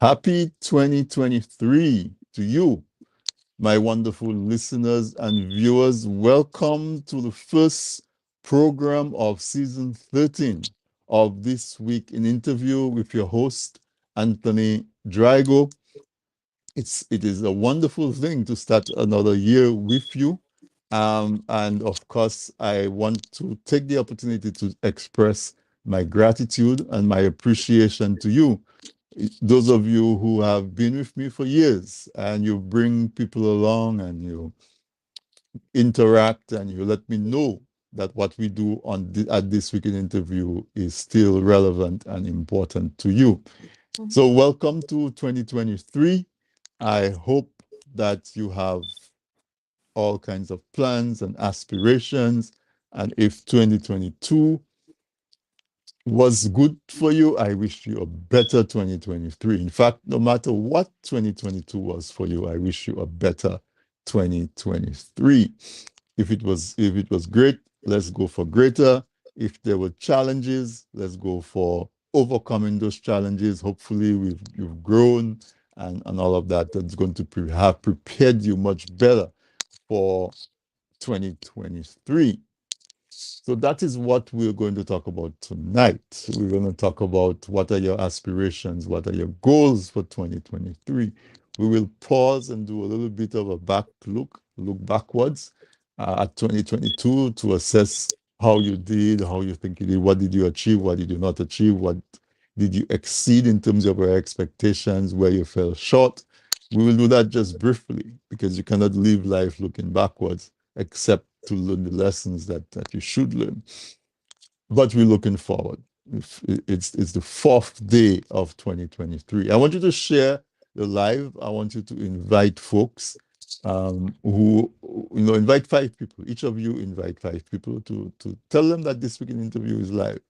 Happy 2023 to you, my wonderful listeners and viewers. Welcome to the first program of season 13 of This Week in Interview with your host, Anthony Drago. It is a wonderful thing to start another year with you. And of course, I want to take the opportunity to express my gratitude and my appreciation to you, those of you who have been with me for years, and you bring people along and you interact and you let me know that what we do at This Week in Interview is still relevant and important to you. So welcome to 2023. I hope that you have all kinds of plans and aspirations. And if 2022 was good for you, I wish you a better 2023. In fact, no matter what 2022 was for you, I wish you a better 2023. If it was great, let's go for greater. If there were challenges, let's go for overcoming those challenges. Hopefully you've grown and all of that. That's going to have prepared you much better for 2023. So that is what we're going to talk about tonight. We're going to talk about what are your aspirations, what are your goals for 2023. We will pause and do a little bit of a look backwards at 2022 to assess how you did, how you think you did, what did you achieve, what did you not achieve, what did you exceed in terms of your expectations, where you fell short. We will do that just briefly because you cannot live life looking backwards except to learn the lessons that you should learn. But we're looking forward. It's the fourth day of 2023. I want you to share the live. I want you to invite folks who, invite 5 people. Each of you invite 5 people to tell them that This Week in Interview is live.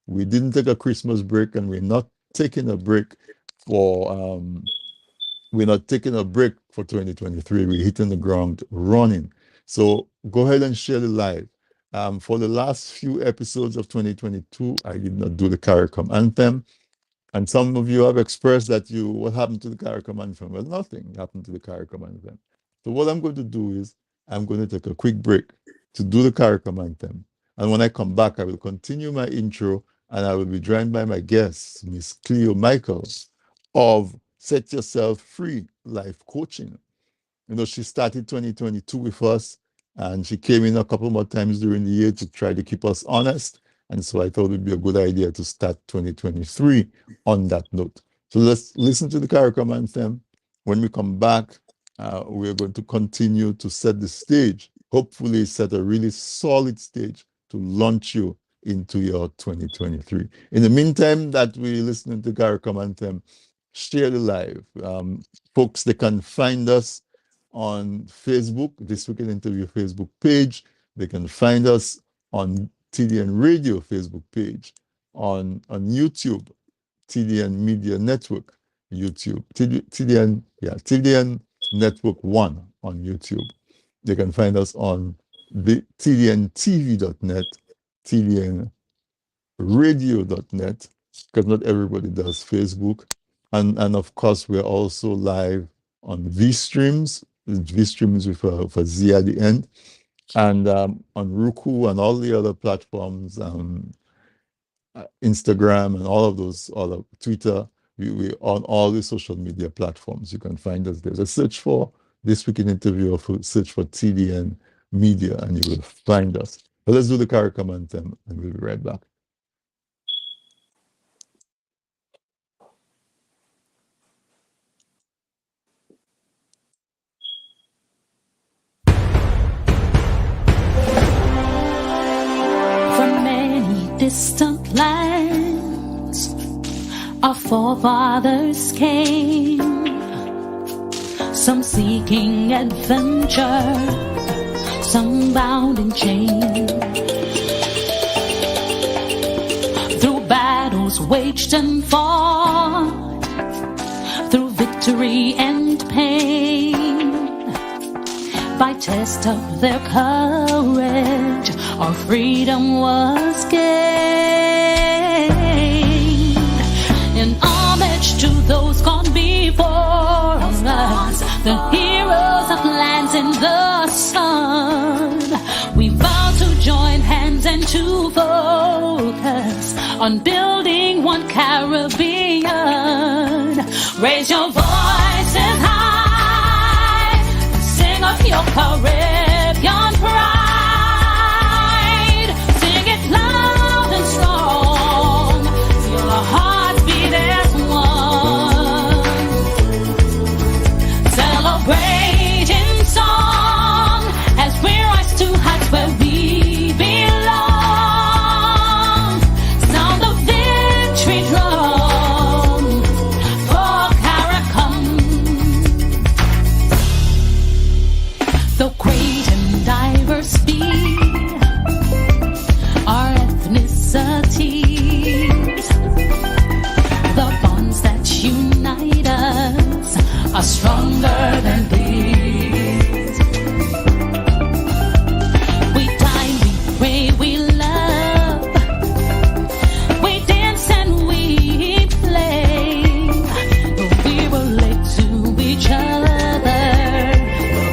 We didn't take a Christmas break, and we're not taking a break for 2023. We're hitting the ground running. So go ahead and share the live. For the last few episodes of 2022, I did not do the CARICOM anthem. And some of you have expressed that what happened to the CARICOM anthem? Well, nothing happened to the CARICOM anthem. So what I'm going to do is I'm going to take a quick break to do the CARICOM anthem. And when I come back, I will continue my intro and I will be joined by my guest, Miss Cleo Michael of Set Yourself Free Life Coaching. She started 2022 with us, and she came in a couple more times during the year to try to keep us honest. And so I thought it would be a good idea to start 2023 on that note. So let's listen to the CARICOM anthem. When we come back, we're going to continue to set the stage, hopefully set a really solid stage to launch you into your 2023. In the meantime that we're listening to the CARICOM anthem, share the live. Folks, they can find us on Facebook, This Week in Interview Facebook page. They can find us on TDN Radio Facebook page, on YouTube, TDN Media Network, YouTube, TDN Network 1 on YouTube. They can find us on the TDNTV.net, TDNRadio.net, because not everybody does Facebook. And of course, we're also live on Veestreamz with a Z at the end, and on Roku and all the other platforms, Instagram and all of those, Twitter. We on all the social media platforms. You can find us there. Just search for This Week in Interview or search for TDN Media and you will find us. But let's do the CARICOM anthem and we'll be right back. Distant lands, our forefathers came, some seeking adventure, some bound in chains. Through battles waged and fought, through victory and pain, by test of their courage, our freedom was gained. In homage to those gone before, on building one Caribbean. Raise your voices high, sing of your Caribbean pride. Sing it loud and strong, feel our hearts beat as one. Celebrate in song as we rise to heights where we belong. Sound the victory drum for Caracom. Though great and diverse be our ethnicities, the bonds that unite us are stronger than these. We die, we pray, we love, we dance and we play, but we relate to each other the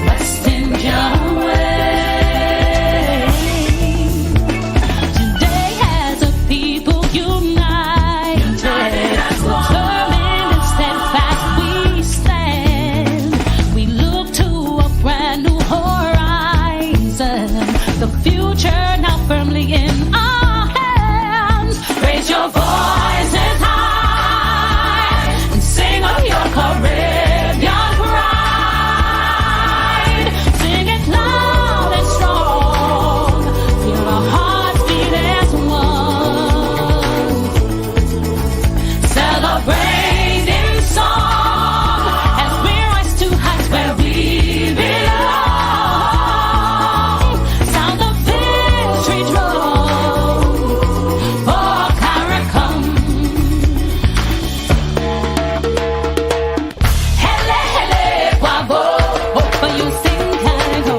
West Indian way. Today as a people united, determined and steadfast we stand. We look to a brand new horizon, the future now firmly in our hands. Raise your voices high and sing of your Caribbean pride. Sing it loud and strong, feel our hearts beat as one. Celebrate in song as we rise to heights where we belong. Sound the victory drum for Caracom. Hele, hele, bravo. Hope you sing Calico.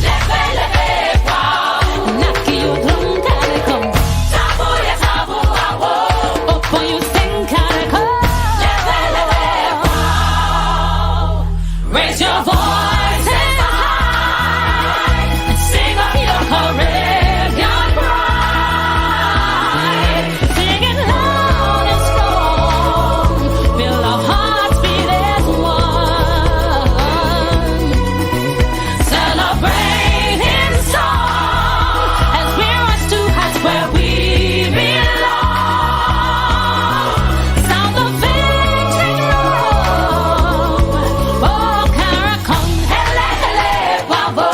Leve, leve, wow. Naki you drum Calico. Tabu ya tabu, awo. Hope you sing Calico. Leve, leve, wow. Raise your voices high and sing of your Caribbean pride. Sing it loud and strong, feel our hearts beat as one. Celebrate in song as we rise to heights where we belong. Sound the victory drum for Caracom. Hele, hele, bravo.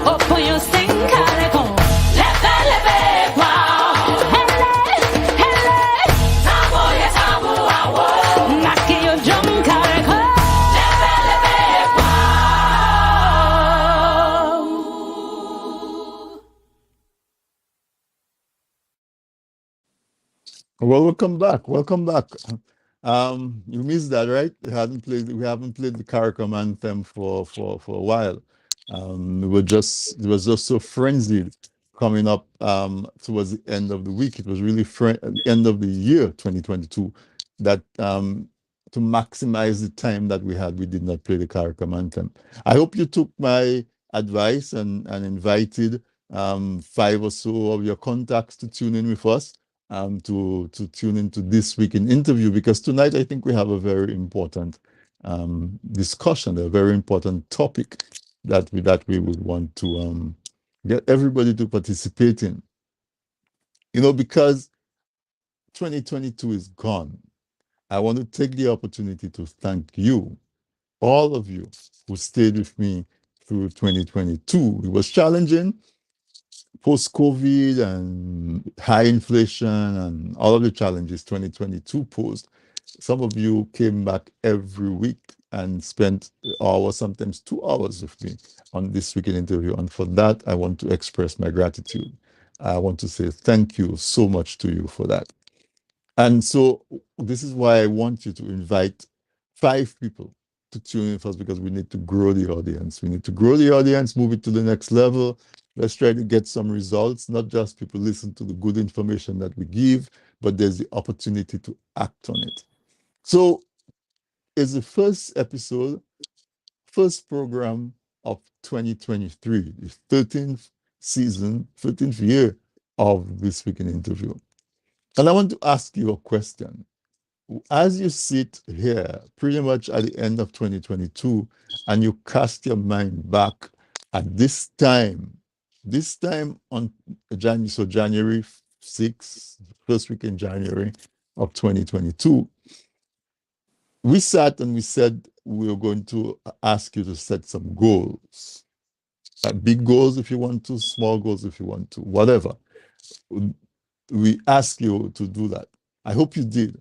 Hope you sing Caracom. Leve, leve, wow. Hele, hele, tabu ya tabu, awo. Naki you drum Caracom. Leve, leve, wow. Well, welcome back. Welcome back. You missed that, right? We haven't played the Caricom anthem for a while. It was just so frenzied coming up towards the end of the week. It was really the end of the year 2022 that to maximize the time that we had, we did not play the Caricom anthem. I hope you took my advice and invited 5 or so of your contacts to tune in with us, to tune into This Week in Interview, because tonight I think we have a very important discussion, a very important topic that we would want to get everybody to participate in. You know, because 2022 is gone, I want to take the opportunity to thank you, all of you who stayed with me through 2022. It was challenging, post-COVID and high inflation and all of the challenges 2022 posed. Some of you came back every week and spent hours, sometimes 2 hours with me on This Week in Interview. And for that, I want to express my gratitude. I want to say thank you so much to you for that. And so this is why I want you to invite 5 people to tune in first, because we need to grow the audience. We need to grow the audience, move it to the next level. Let's try to get some results, not just people listen to the good information that we give, but there's the opportunity to act on it. So it's the first episode, first program of 2023, the 13th season, 13th year of This Week in Interview. And I want to ask you a question. As you sit here, pretty much at the end of 2022, and you cast your mind back at this time on January, so January 6th, first week in January of 2022, we sat and we said we were going to ask you to set some goals. Big goals if you want to, small goals if you want to, whatever. We ask you to do that. I hope you did,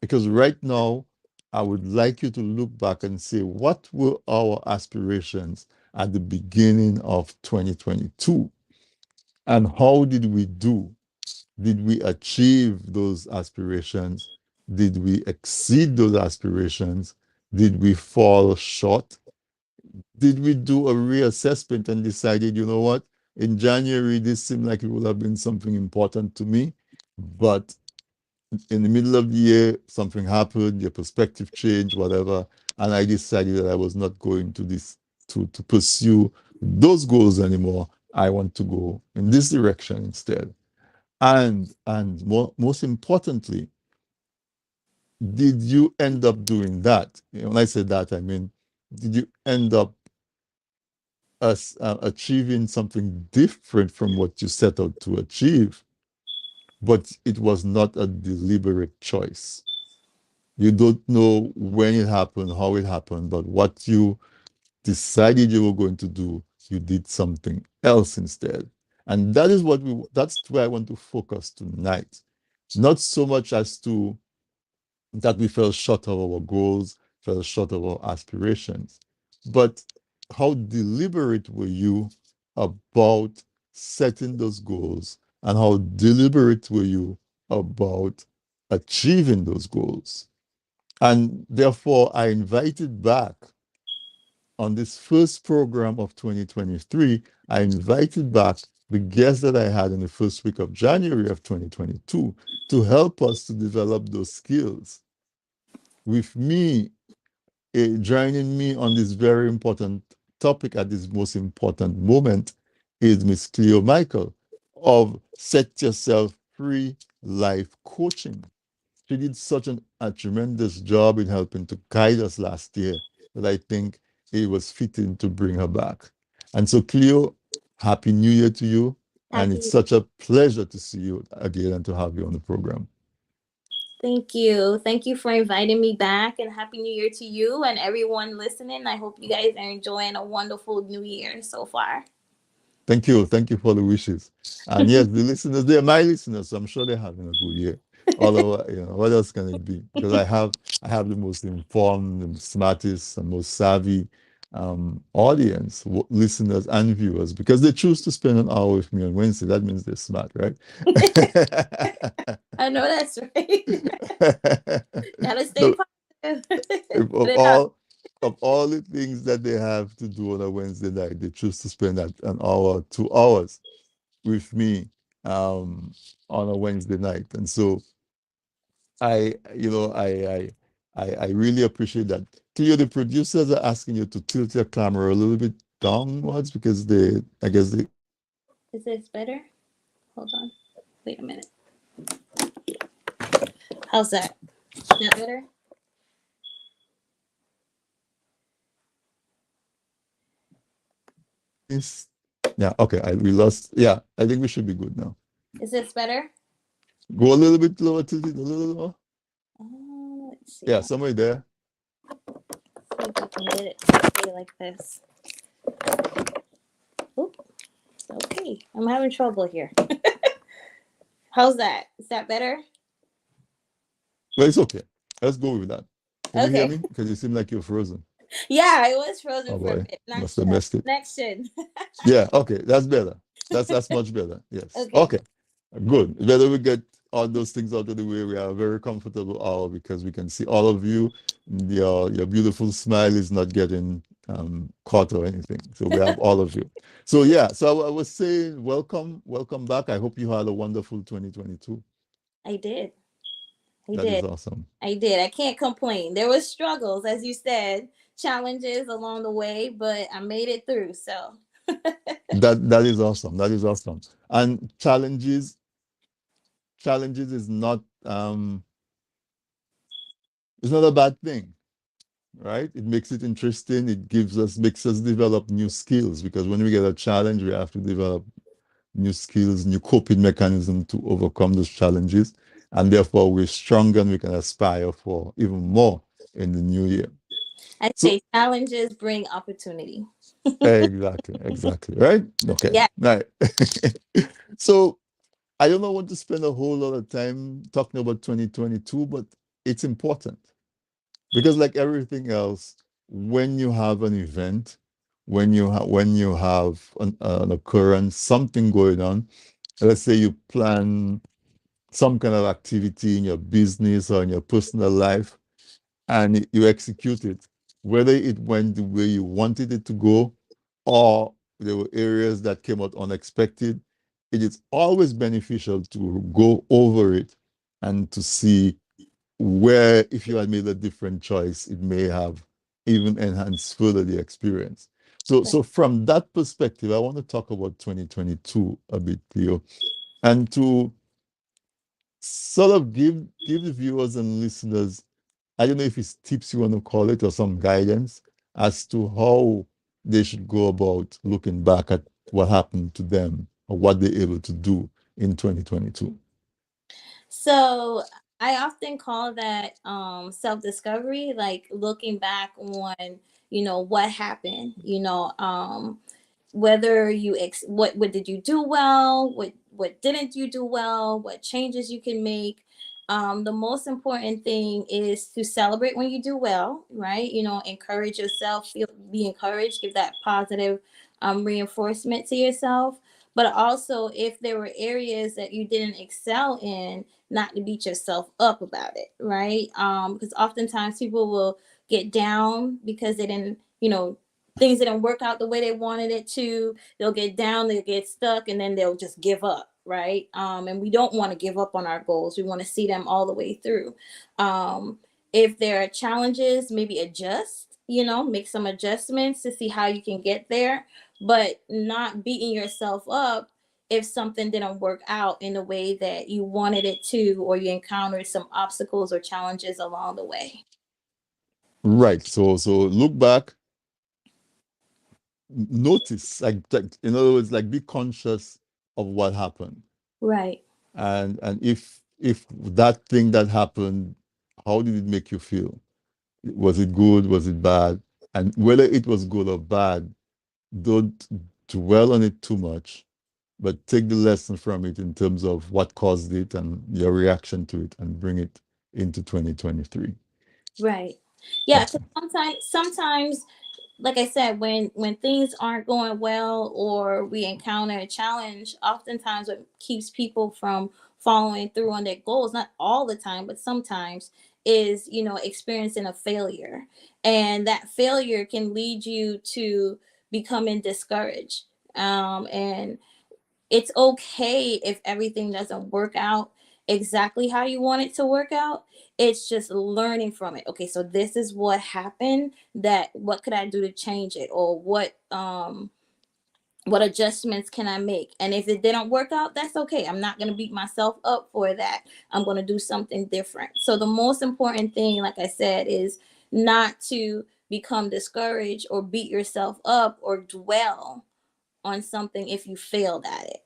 because right now, I would like you to look back and say, what were our aspirations at the beginning of 2022? And how did we do? Did we achieve those aspirations? Did we exceed those aspirations? Did we fall short? Did we do a reassessment and decided, you know what? In January, this seemed like it would have been something important to me, but in the middle of the year, something happened, your perspective changed, whatever, and I decided that I was not going to to pursue those goals anymore. I want to go in this direction instead. And most importantly, did you end up doing that? When I say that, I mean, did you end up achieving something different from what you set out to achieve, but it was not a deliberate choice? You don't know when it happened, how it happened, but what you decided you were going to do, you did something else instead. And that's where I want to focus tonight. Not so much as to that we fell short of our goals, fell short of our aspirations, but how deliberate were you about setting those goals, and how deliberate were you about achieving those goals? And therefore, I invited back on this first program of 2023, I invited back the guests that I had in the first week of January of 2022 to help us to develop those skills. With me, joining me on this very important topic at this most important moment is Miss Cleo Michael of Set Yourself Free Life Coaching. She did such a tremendous job in helping to guide us last year that I think it was fitting to bring her back. And so, Cleo, Happy New Year to you. And it's such a pleasure to see you again and to have you on the program. Thank you. Thank you for inviting me back, and Happy New Year to you and everyone listening. I hope you guys are enjoying a wonderful new year so far. Thank you. Thank you for the wishes. And yes, the listeners, they're my listeners, so I'm sure they're having a good year. All over, what else can it be? Because I have the most informed, the smartest, and most savvy audience, listeners and viewers, because they choose to spend an hour with me on Wednesday. That means they're smart, right? I know that's right. Gotta stay positive. Of all the things that they have to do on a Wednesday night, they choose to spend that an hour, 2 hours with me on a Wednesday night. And so I, you know, I really appreciate that. Cleo, the producers are asking you to tilt your camera a little bit downwards because I guess they. Is this better? Hold on. Wait a minute. How's that? Is that better? Yeah, okay. We lost. Yeah, I think we should be good now. Is this better? Go a little bit lower, tilt it a little lower. Let's see. Yeah, somewhere there. See if I can get it to stay like this. Oop. Okay, I'm having trouble here. How's that? Is that better? Well, it's okay. Let's go with that. Can you hear Okay. me? Because you seem like you're frozen. Yeah, I was frozen Oh for a boy, bit. must have messed it. Connection. Yeah, okay, that's better. That's much better. Yes. Okay. Okay. Good. Better we get all those things out of the way. We are a very comfortable hour because we can see all of you. Your beautiful smile is not getting caught or anything. So we have all of you. So yeah, so I was saying welcome back. I hope you had a wonderful 2022. I did. That is awesome. I did. I can't complain. There was struggles, as you said, challenges along the way, but I made it through. So that is awesome. That is awesome. And challenges challenges is not a bad thing, right? It makes it interesting. It makes us develop new skills, because when we get a challenge, we have to develop new skills, new coping mechanism to overcome those challenges. And therefore, we're stronger and we can aspire for even more in the new year. I So, say challenges bring opportunity. exactly, right? Okay, Yeah. right. So, I don't want to spend a whole lot of time talking about 2022, but it's important because, like everything else, when you have an event, when you have an occurrence, something going on, let's say you plan some kind of activity in your business or in your personal life, and you execute it, whether it went the way you wanted it to go or there were areas that came out unexpected, it is always beneficial to go over it and to see where, if you had made a different choice, it may have even enhanced further the experience. So from that perspective, I want to talk about 2022 a bit, Cleo, and to sort of give the viewers and listeners, I don't know if it's tips you want to call it or some guidance as to how they should go about looking back at what happened to them or what they're able to do in 2022. So I often call that self discovery, like looking back on, what happened, whether what did you do well, what didn't you do well, what changes you can make. The most important thing is to celebrate when you do well, right? Encourage yourself, be encouraged, give that positive reinforcement to yourself. But also, if there were areas that you didn't excel in, not to beat yourself up about it, right? Because oftentimes people will get down because they didn't, things didn't work out the way they wanted it to. They'll get down, they'll get stuck, and then they'll just give up, right? And we don't want to give up on our goals. We want to see them all the way through. If there are challenges, maybe adjust, make some adjustments to see how you can get there, but not beating yourself up if something didn't work out in the way that you wanted it to, or you encountered some obstacles or challenges along the way. Right. So look back, notice, like in other words, like be conscious of what happened. Right. And if that thing that happened, how did it make you feel? Was it good? Was it bad? And whether it was good or bad, don't dwell on it too much, but take the lesson from it in terms of what caused it and your reaction to it and bring it into 2023. Right. Yeah, Okay. because sometimes, like I said, when things aren't going well or we encounter a challenge, oftentimes what keeps people from following through on their goals, not all the time, but sometimes, is experiencing a failure. And that failure can lead you to becoming discouraged. And it's okay if everything doesn't work out exactly how you want it to work out. It's just learning from it. Okay, so this is what happened. That what could I do to change it, or what adjustments can I make? And if it didn't work out, that's okay. I'm not going to beat myself up for that. I'm going to do something different. So the most important thing, like I said, is not to become discouraged or beat yourself up or dwell on something if you failed at it.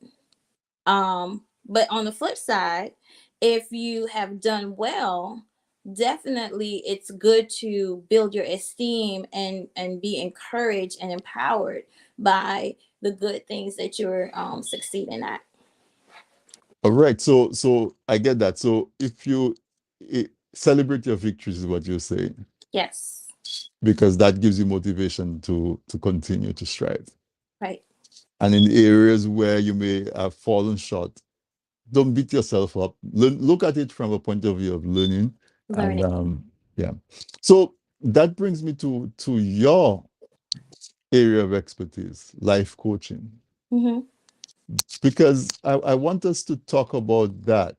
But on the flip side, if you have done well, definitely it's good to build your esteem and be encouraged and empowered by the good things that you're succeeding at. All right. So I get that. So if you celebrate your victories is what you're saying, Yes. because that gives you motivation to continue to strive. Right. And in the areas where you may have fallen short, don't beat yourself up. Look at it from a point of view of learning. And Learning. yeah. So that brings me to your area of expertise, life coaching, Mm-hmm. because I want us to talk about that,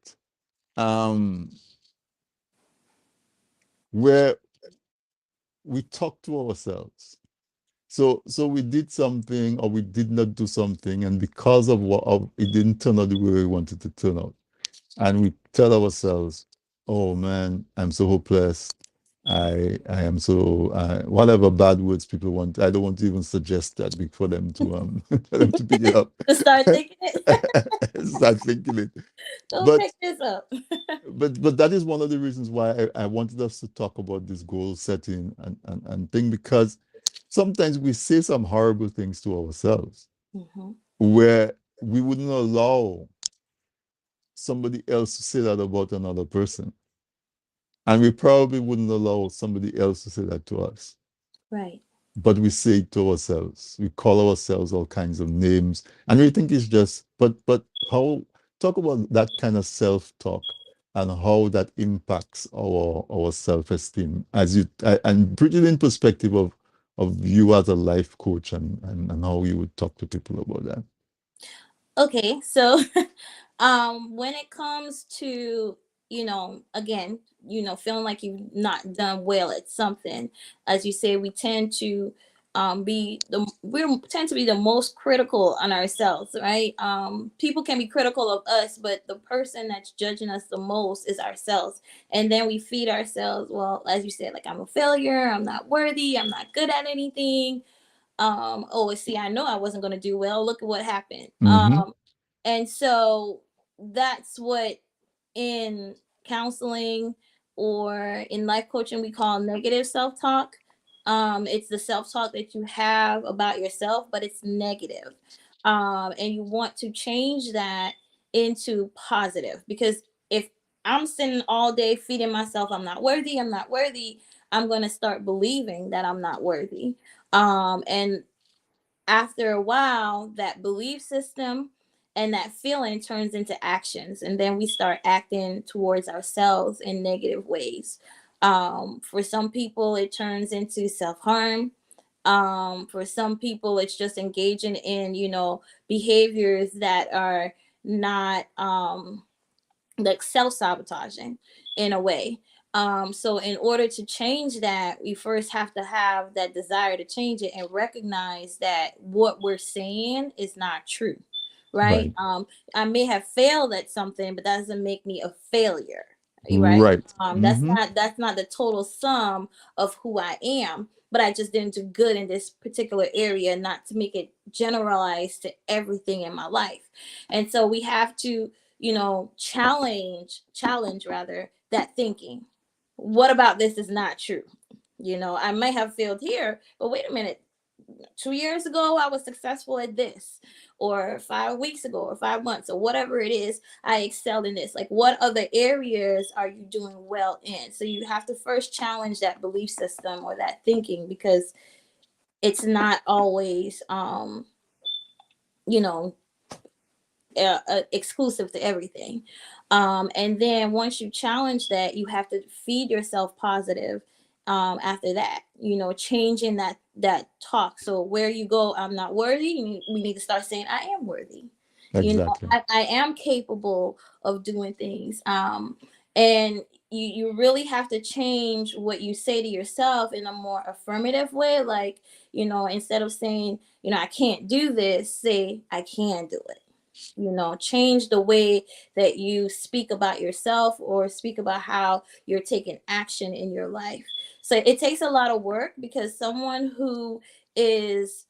um, where we talk to ourselves. So we did something or we did not do something, and because of it didn't turn out the way we wanted to turn out. and we tell ourselves, "Oh man, I'm so hopeless. I am so whatever bad words people want. I don't want to even suggest that for them to for them to pick it up. To start thinking it. Start thinking it. Don't But pick this up. but that is one of the reasons why I wanted us to talk about this goal setting and thing, because sometimes we say some horrible things to ourselves Mhm. where we wouldn't allow somebody else to say that about another person. And we probably wouldn't allow somebody else to say that to us. Right. But we say it to ourselves. We call ourselves all kinds of names. And we think it's just, but how, talk about that kind of self-talk and how that impacts our self-esteem as you, and put it in perspective of you as a life coach and how you would talk to people about that. Okay, so when it comes to, again, feeling like you've not done well at something, as you say, we tend to we tend to be the most critical on ourselves, right? People can be critical of us, but the person that's judging us the most is ourselves. And then we feed ourselves, well, as you said, like, I'm a failure, I'm not worthy, I'm not good at anything. Oh, see, I know I wasn't going to do well, look at what happened. Mm-hmm. And so that's what, in counseling or in life coaching, we call negative self-talk. It's the self-talk that you have about yourself, but it's negative. And you want to change that into positive, because if I'm sitting all day feeding myself, I'm not worthy, I'm not worthy, I'm going to start believing that I'm not worthy. And after a while, that belief system and that feeling turns into actions, and then we start acting towards ourselves in negative ways. For some people, it turns into self-harm. For some people, it's just engaging in, behaviors that are not like self-sabotaging in a way. So in order to change that, we first have to have that desire to change it and recognize that what we're saying is not true, right? Right. I may have failed at something, but that doesn't make me a failure, right? Right. That's Mm-hmm. not the total sum of who I am, but I just didn't do good in this particular area, not to make it generalized to everything in my life. And so we have to, challenge rather, that thinking. What about this is not true? I may have failed here, but wait a minute, 2 years ago I was successful at this, or 5 weeks ago, or 5 months, or whatever it is, I excelled in this. Like, what other areas are you doing well in? So you have to first challenge that belief system or that thinking, because it's not always you know exclusive to everything. And then once you challenge that, you have to feed yourself positive. After that, changing that talk. So where you go, I'm not worthy. We need to start saying, I am worthy. Exactly. I am capable of doing things. And you really have to change what you say to yourself in a more affirmative way. Like, instead of saying, I can't do this, say, I can do it. Change the way that you speak about yourself or speak about how you're taking action in your life. So it takes a lot of work, because someone who is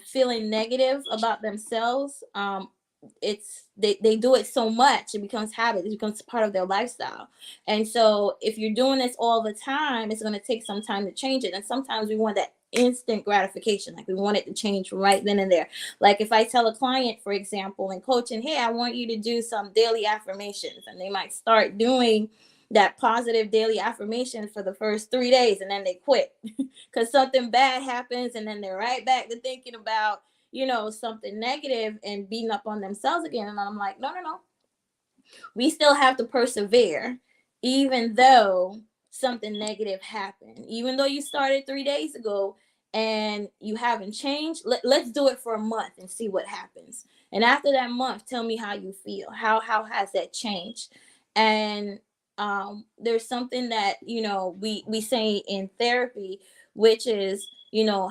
feeling negative about themselves, they do it so much, it becomes habit, it becomes part of their lifestyle. And so if you're doing this all the time, it's going to take some time to change it. And sometimes we want that instant gratification, like we want it to change right then and there. Like, if I tell a client, for example, in coaching, hey, I want you to do some daily affirmations, and they might start doing that positive daily affirmation for the first 3 days, and then they quit because something bad happens, and then they're right back to thinking about, something negative and beating up on themselves again. And I'm like, no, no, no, we still have to persevere, even though something negative happened, even though you started 3 days ago and you haven't changed. Let's do it for a month and see what happens. And after that month, tell me how you feel. How has that changed? And there's something that, we say in therapy, which is,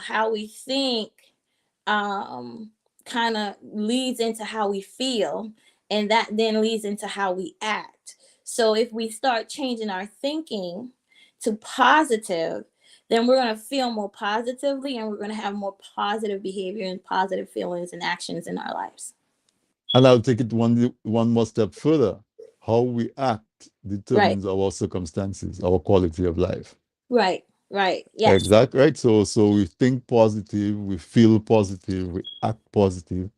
how we think um kind of leads into how we feel. and that then leads into how we act. So if we start changing our thinking to positive, then we're going to feel more positively, and we're going to have more positive behavior and positive feelings and actions in our lives. And I'll take it one more step further. How we act Right, determines our circumstances, our quality of life. right, right. Yes, Exactly right. So we think positive, we feel positive, we act positive.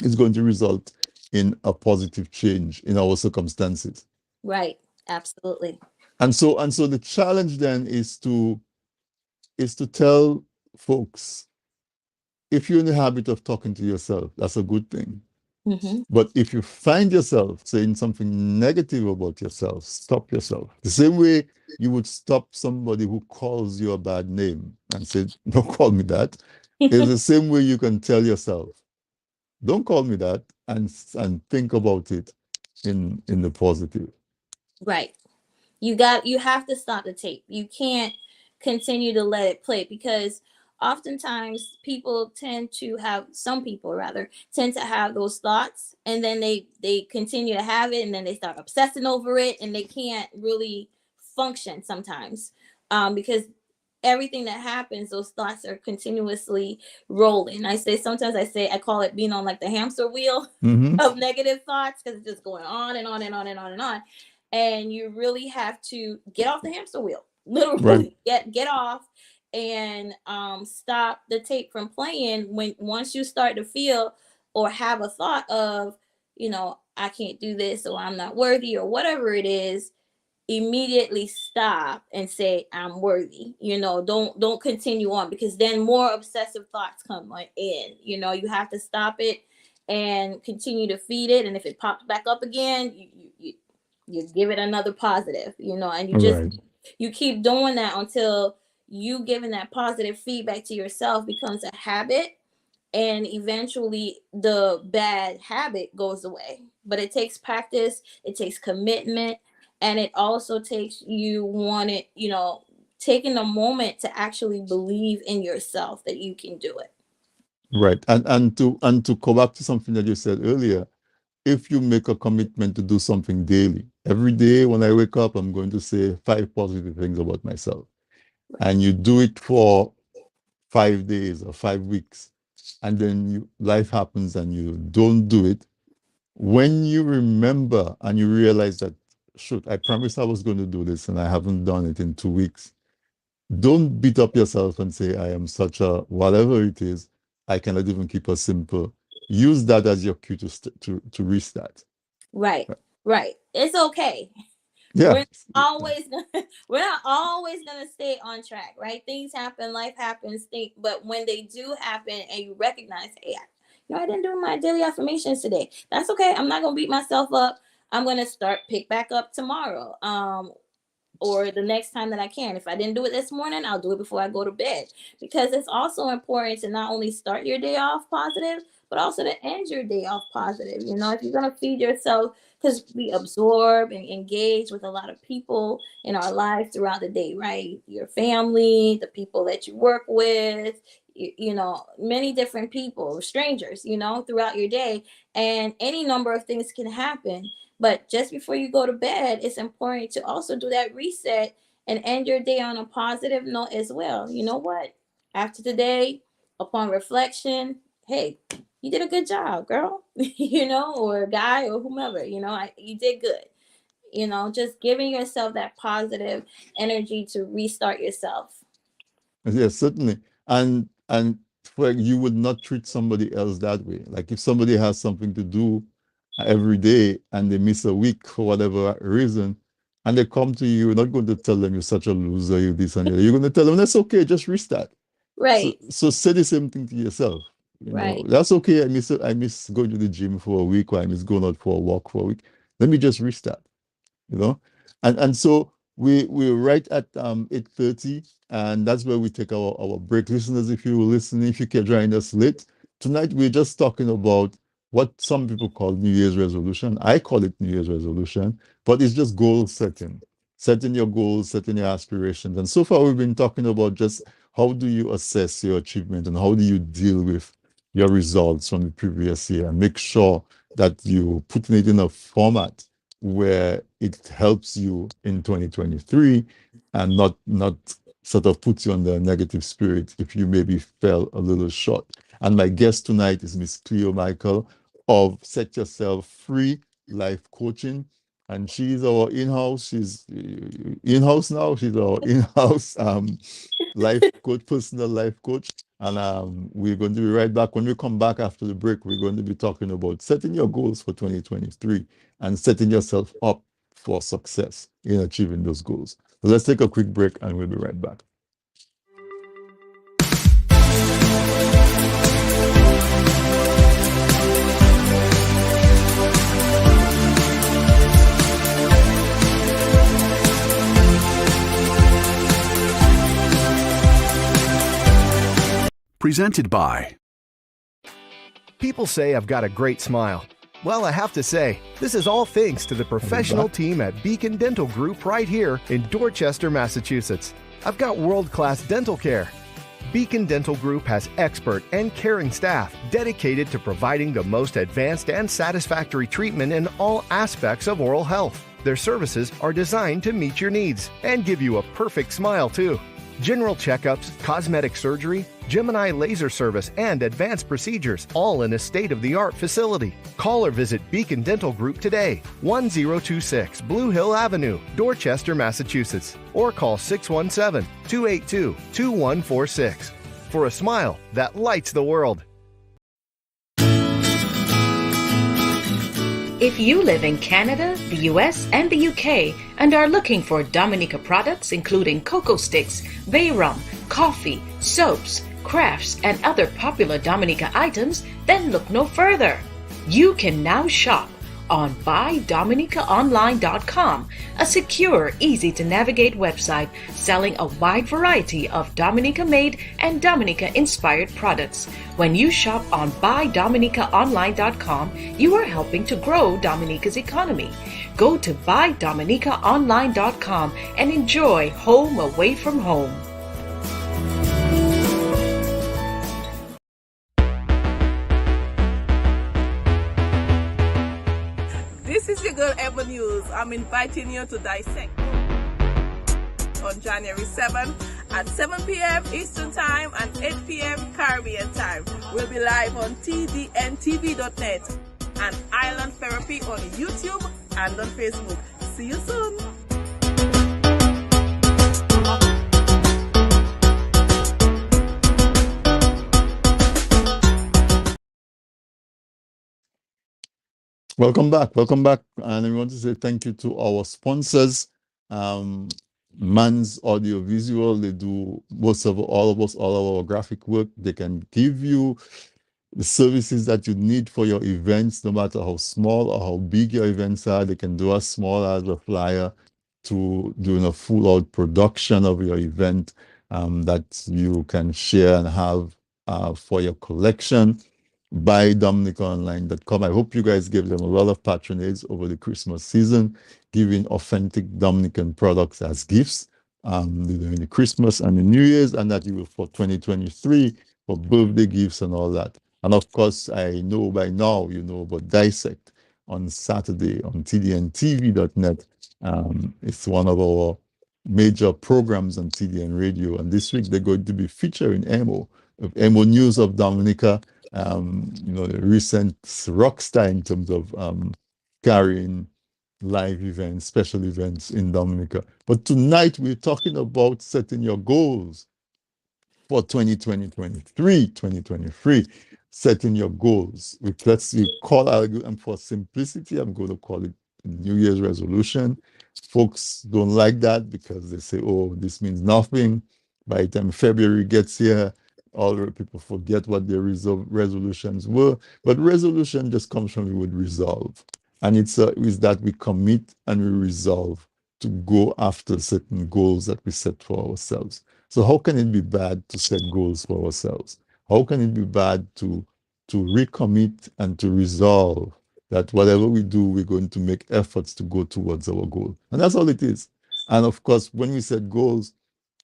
It's going to result in a positive change in our circumstances. right. Absolutely. And so the challenge then is to tell folks, if you're in the habit of talking to yourself, that's a good thing. Hmm. But if you find yourself saying something negative about yourself, stop yourself. The same way you would stop somebody who calls you a bad name and say, don't call me that. It's the same way you can tell yourself, don't call me that, and think about it in the positive. Right. You have to stop the tape. You can't continue to let it play, because oftentimes people tend to have, some people rather tend to have those thoughts, and then they continue to have it, and then they start obsessing over it, and they can't really function sometimes, because everything that happens, those thoughts are continuously rolling. Sometimes I say, I call it being on like the hamster wheel Mm-hmm. of negative thoughts, because it's just going on and on and on and on and on. And you really have to get off the hamster wheel, Right. literally get off, and stop the tape from playing. When once you start to feel or have a thought of, I can't do this, or I'm not worthy, or whatever it is, immediately stop and say, I'm worthy. Don't continue on, because then more obsessive thoughts come in. You have to stop it and continue to feed it, and if it pops back up again, you give it another positive, and Right. you keep doing that until you giving that positive feedback to yourself becomes a habit, and eventually the bad habit goes away. But it takes practice, it takes commitment, and it also takes you want it, taking a moment to actually believe in yourself that you can do it. Right. And to go back to something that you said earlier, if you make a commitment to do something daily, every day when I wake up, I'm going to say 5 positive things about myself. And you do it for 5 days or 5 weeks, and then life happens and you don't do it. When you remember and you realize that, shoot, I promised I was going to do this and I haven't done it in 2 weeks, don't beat up yourself and say, I am such a whatever it is, I cannot even keep a simple. Use that as your cue to restart. Right, right. It's okay. Yeah. We're always gonna we're not always gonna stay on track, right? Things happen, life happens, but when they do happen and you recognize, hey, I didn't do my daily affirmations today. That's okay. I'm not gonna beat myself up. I'm gonna pick back up tomorrow. Or the next time that I can. If I didn't do it this morning, I'll do it before I go to bed. Because it's also important to not only start your day off positive, but also to end your day off positive. If you're going to feed yourself, because we absorb and engage with a lot of people in our lives throughout the day, right? Your family, the people that you work with, many different people, strangers, throughout your day. And any number of things can happen. But just before you go to bed, it's important to also do that reset and end your day on a positive note as well. You know what? After today, upon reflection, hey, you did a good job, girl, or guy or whomever, you did good. Just giving yourself that positive energy to restart yourself. Yes, certainly. And for you would not treat somebody else that way. Like if somebody has something to do every day and they miss a week for whatever reason, and they come to you, you're not going to tell them you're such a loser, you this and that. You're going to tell them that's okay, just restart. So Right, so say the same thing to yourself. right, That's okay. I miss going to the gym for a week, or I miss going out for a walk for a week. Let me just restart you know and so we're right at 8:30, and that's where we take our break. Listeners, if you were listening, if you can join us late tonight, we're just talking about what some people call New Year's resolution. I call it New Year's resolution, but it's just goal setting your goals, setting your aspirations. And so far we've been talking about just how do you assess your achievement and how do you deal with your results from the previous year and make sure that you putting it in a format where it helps you in 2023 and not sort of puts you on the negative spirit if you maybe fell a little short. And my guest tonight is Miss Cleo Michael of Set Yourself Free Life Coaching. And she's our in-house, she's in-house now, she's our in-house life coach, personal life coach. And we're going to be right back. When we come back after the break, we're going to be talking about setting your goals for 2023 and setting yourself up for success in achieving those goals. So let's take a quick break and we'll be right back. Presented by. People say I've got a great smile. Well, I have to say, this is all thanks to the professional team at Beacon Dental Group right here in Dorchester, Massachusetts. I've got world-class dental care. Beacon Dental Group has expert and caring staff dedicated to providing the most advanced and satisfactory treatment in all aspects of oral health. Their services are designed to meet your needs and give you a perfect smile, too. General checkups, cosmetic surgery, Gemini laser service, and advanced procedures, all in a state-of-the-art facility. Call or visit Beacon Dental Group today, 1026 Blue Hill Avenue, Dorchester, Massachusetts, or call 617-282-2146 for a smile that lights the world. If you live in Canada, the US, and the UK and are looking for Dominica products including cocoa sticks, bay rum, coffee, soaps, crafts, and other popular Dominica items, then look no further. You can now shop on BuyDominicaOnline.com, a secure, easy-to-navigate website selling a wide variety of Dominica-made and Dominica-inspired products. When you shop on BuyDominicaOnline.com, you are helping to grow Dominica's economy. Go to BuyDominicaOnline.com and enjoy home away from home. This is your girl Ever News. I'm inviting you to dissect on January 7th at 7 p.m. Eastern Time and 8 p.m. Caribbean Time. We'll be live on tdntv.net and Island Therapy on YouTube and on Facebook. See you soon. Welcome back. Welcome back. And I want to say thank you to our sponsors, Man's Audio Visual. They do all of our graphic work. They can give you the services that you need for your events, no matter how small or how big your events are. They can do as small as a flyer to doing a full-out production of your event that you can share and have for your collection. By DominicaOnline.com. I hope you guys gave them a lot of patronage over the Christmas season, giving authentic Dominican products as gifts during the Christmas and the New Year's, and that you will for 2023 for birthday gifts and all that. And of course, I know by now you know about Dissect on Saturday on tdntv.net. It's one of our major programs on TDN Radio, and this week they're going to be featuring Emo News of Dominica. The recent rock star in terms of carrying live events, special events in Dominica. But tonight we're talking about setting your goals for 2023, setting your goals. And for simplicity, I'm going to call it New Year's resolution. Folks don't like that because they say, oh, this means nothing. By the time February gets here, all the people forget what their resolutions were. But resolution just comes from the word resolve. And it's that we commit and we resolve to go after certain goals that we set for ourselves. So how can it be bad to set goals for ourselves? How can it be bad to recommit and to resolve that whatever we do, we're going to make efforts to go towards our goal? And that's all it is. And of course, when we set goals,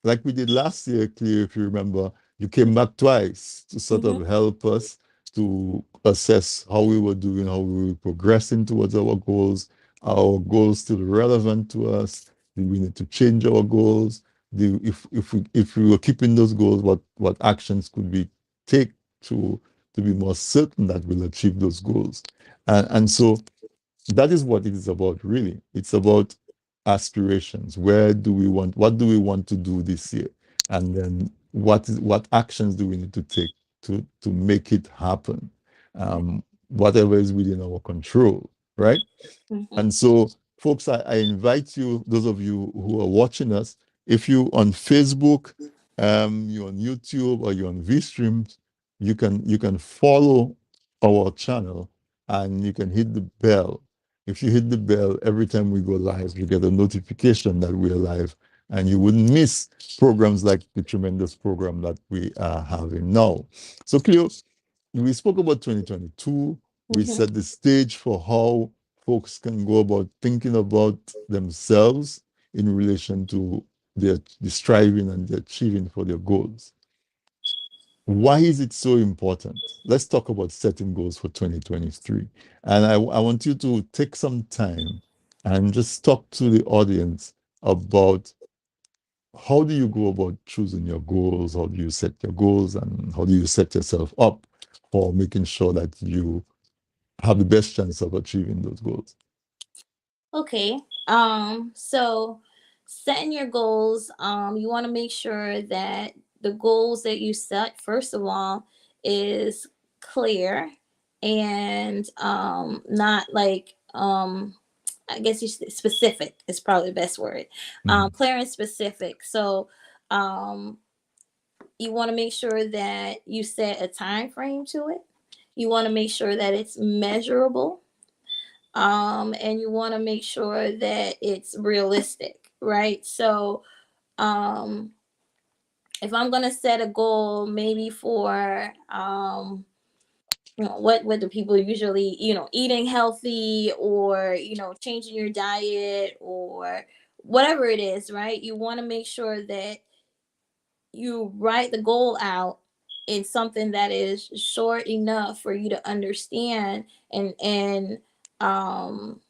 like we did last year, Cleo, if you remember, you came back twice to sort of help us to assess how we were doing, how we were progressing towards our goals. Are our goals still relevant to us? Do we need to change our goals? If we were keeping those goals, what actions could we take to be more certain that we'll achieve those goals? And so that is what it is about, really. It's about aspirations. What do we want to do this year? And then what actions do we need to take to make it happen? Whatever is within our control, right? Mhm. And so, folks, I invite you, those of you who are watching us, if you on Facebook, you're on YouTube, or you're on Veestreamz, you can follow our channel and you can hit the bell. If you hit the bell every time we go live, you get a notification that we're live, and you wouldn't miss programs like the tremendous program that we are having now. So, Cleo, we spoke about 2022. We Mhm. set the stage for how folks can go about thinking about themselves in relation to the striving and the achieving for their goals. Why is it so important? Let's talk about setting goals for 2023. And I want you to take some time and just talk to the audience about how do you go about choosing your goals? How do you set your goals? And how do you set yourself up for making sure that you have the best chance of achieving those goals? Okay. So setting your goals, you want to make sure that the goals that you set, first of all, is clear and not like I guess specific is probably the best word. Mhm. Clear and specific. So um you want to make sure that you set a time frame to it. You want to make sure that it's measurable, and you want to make sure that it's realistic, right? So um if I'm going to set a goal maybe for what do people usually, eating healthy, or changing your diet, or whatever it is, right? You want to make sure that you write the goal out in something that is short enough for you to understand, and um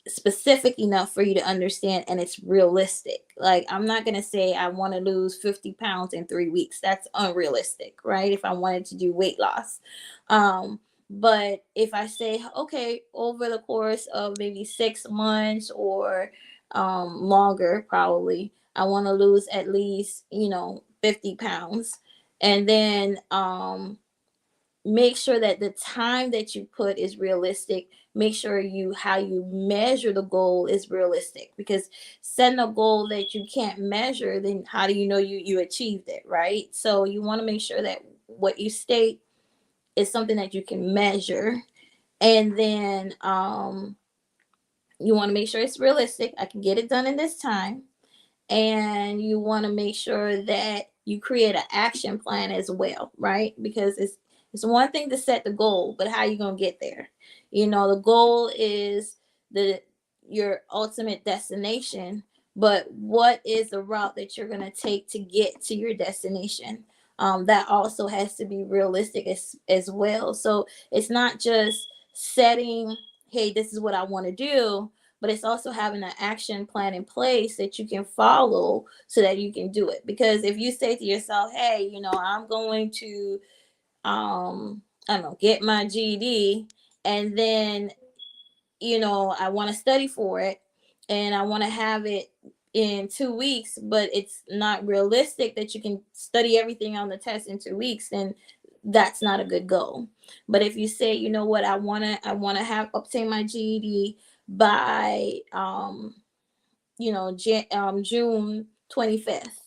specific enough for you to understand, and it's realistic. Like, I'm not going to say I want to lose 50 pounds in 3 weeks. That's unrealistic, right? If I wanted to do weight loss. But if I say, okay, over the course of maybe 6 months, or longer, probably, I want to lose at least, 50 pounds. And then make sure that the time that you put is realistic. Make sure how you measure the goal is realistic, because setting a goal that you can't measure, then how do you know you achieved it, right? So you want to make sure that what you state is something that you can measure. And then you want to make sure it's realistic. I can get it done in this time. And you want to make sure that you create an action plan as well, right? Because it's one thing to set the goal, but how are you going to get there? The goal is the your ultimate destination, but what is the route that you're going to take to get to your destination? That also has to be realistic as well. So it's not just setting, hey, this is what I want to do, but it's also having an action plan in place that you can follow so that you can do it. Because if you say to yourself, hey, I'm going to I don't know, get my GED, and then I want to study for it, and I want to have it in 2 weeks, but it's not realistic that you can study everything on the test in 2 weeks, then that's not a good goal. But if you say, you know what, I want to have obtain my GED by June 25th,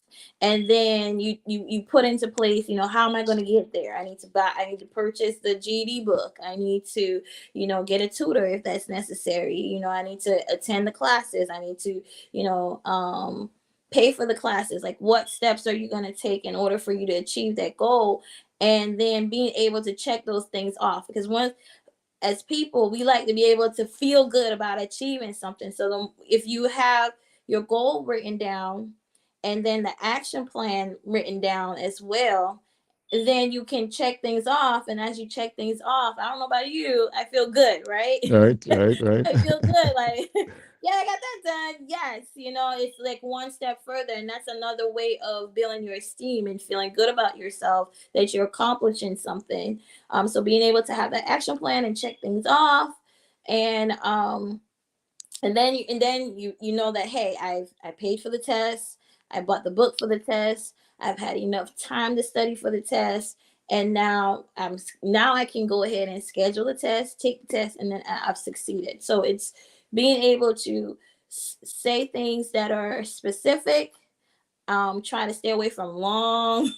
and then you put into place, how am I going to get there? I need to purchase the GD book. I need to get a tutor if that's necessary. I need to attend the classes. I need to pay for the classes. Like, what steps are you going to take in order for you to achieve that goal? And then being able to check those things off, because once, as people, we like to be able to feel good about achieving something. So if you have your goal written down, and then the action plan written down as well, then you can check things off. And as you check things off, I don't know about you, I feel good, right? Right, right, right. I feel good. Like, yeah, I got that done. Yes, it's like one step further. And that's another way of building your esteem and feeling good about yourself that you're accomplishing something. So being able to have that action plan and check things off. And you know that, hey, I paid for the test, I bought the book for the test, I've had enough time to study for the test, and now I can go ahead and schedule the test, take the test, and then I've succeeded. So it's being able to say things that are specific, trying to stay away from long